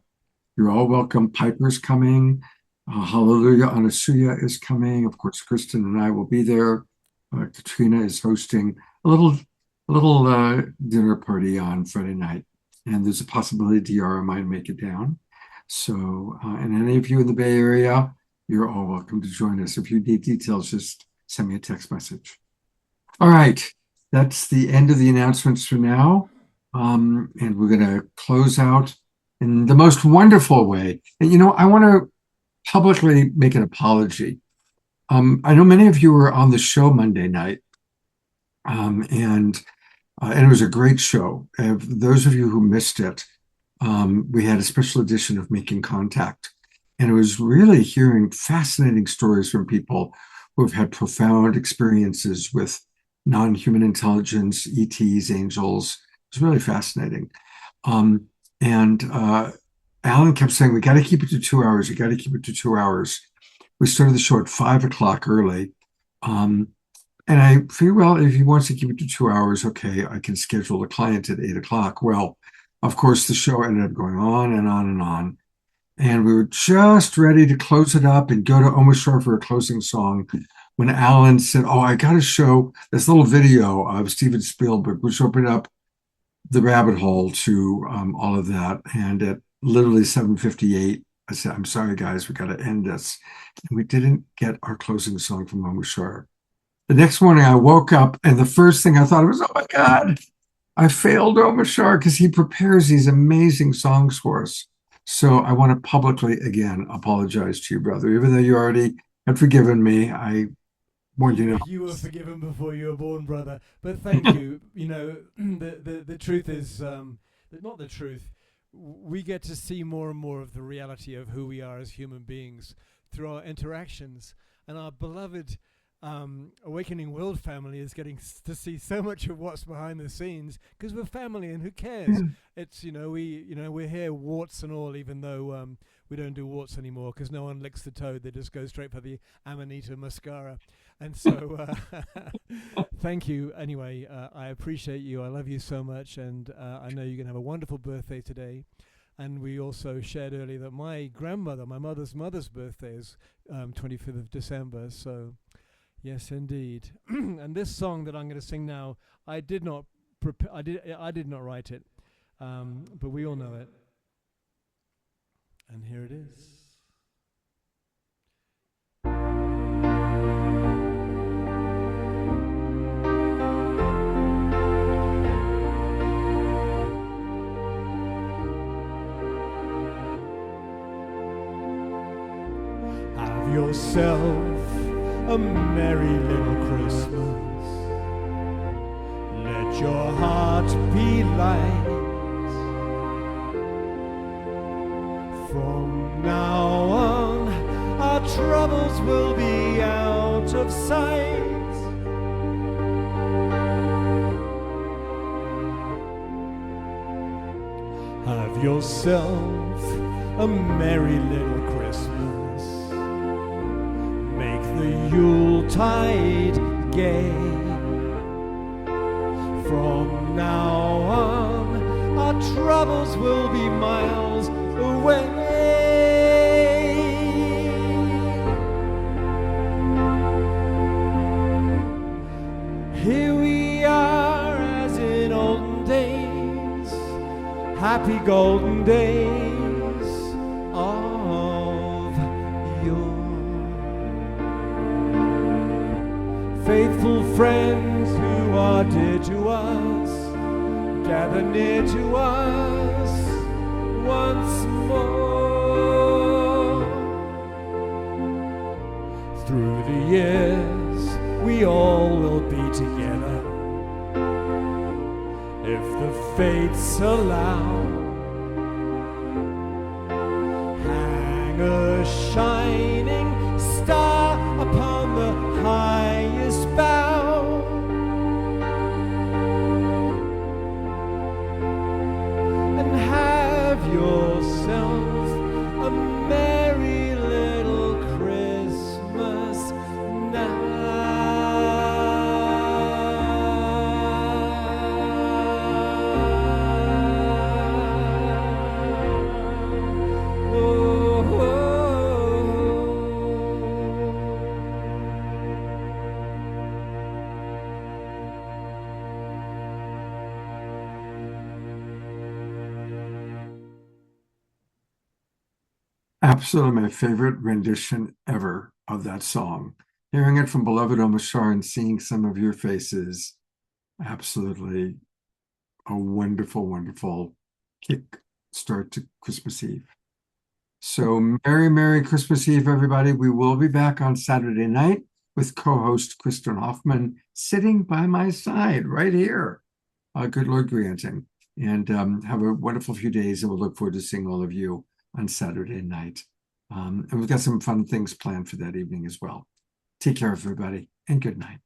You're all welcome. Piper's coming. Hallelujah Anasuya is coming. Of course, Kristen and I will be there. Katrina is hosting a little dinner party on Friday night. And there's a possibility Diara might make it down. So, and any of you in the Bay Area, you're all welcome to join us. If you need details, just send me a text message. All right. That's the end of the announcements for now. And we're going to close out in the most wonderful way. And, I want to publicly make an apology. I know many of you were on the show Monday night, and it was a great show. Those of you who missed it, we had a special edition of Making Contact. And it was really hearing fascinating stories from people who have had profound experiences with non-human intelligence, ETs, angels. It was really fascinating. And Alan kept saying, we got to keep it to 2 hours. You got to keep it to 2 hours. We started the show at 5 o'clock early. And I figured, well, if he wants to keep it to 2 hours, okay, I can schedule a client at 8 o'clock. Well, of course, the show ended up going on and on and on. And we were just ready to close it up and go to Omashar for a closing song when Alan said, oh, I got to show this little video of Steven Spielberg, which opened up the rabbit hole to all of that. And at literally 7:58, I said, I'm sorry, guys, we got to end this. And we didn't get our closing song from Omashar. The next morning, I woke up, and the first thing I thought was, oh, my God, I failed Omashar because he prepares these amazing songs for us. So I want to publicly, again, apologize to you, brother. Even though you already had forgiven me, I want you to know. You were forgiven before you were born, brother. But thank you. The truth is, not the truth. We get to see more and more of the reality of who we are as human beings through our interactions. And our beloved Awakening World family is getting to see so much of what's behind the scenes because we're family, and who cares? It's we're here warts and all, even though we don't do warts anymore because no one licks the toad; they just go straight for the Amanita mascara. And so, thank you. Anyway, I appreciate you. I love you so much, and I know you're gonna have a wonderful birthday today. And we also shared earlier that my grandmother, my mother's birthday is 25th of December. So. Yes, indeed. And this song that I'm going to sing now, I did not write it, but we all know it. And here it is. Have yourself a merry little Christmas. Let your heart be light. From now on, our troubles will be out of sight. Have yourself a merry little Christmas. The Yuletide gay. From now on, our troubles will be miles away. Here we are as in olden days, happy golden days of yore. Faithful friends who are dear to us, gather near to us once more. Through the years, we all will be together, if the fates allow. a shining star upon the highest bough. And have yourself a merry little Christmas now. Absolutely my favorite rendition ever of that song. Hearing it from beloved Omashar and seeing some of your faces, absolutely a wonderful, wonderful kick start to Christmas Eve. So Merry Christmas Eve, everybody. We will be back on Saturday night with co-host Kristen Hoffman sitting by my side right here. Good Lord granting. And have a wonderful few days, and we'll look forward to seeing all of you on Saturday night. And we've got some fun things planned for that evening as well. Take care, everybody, and good night.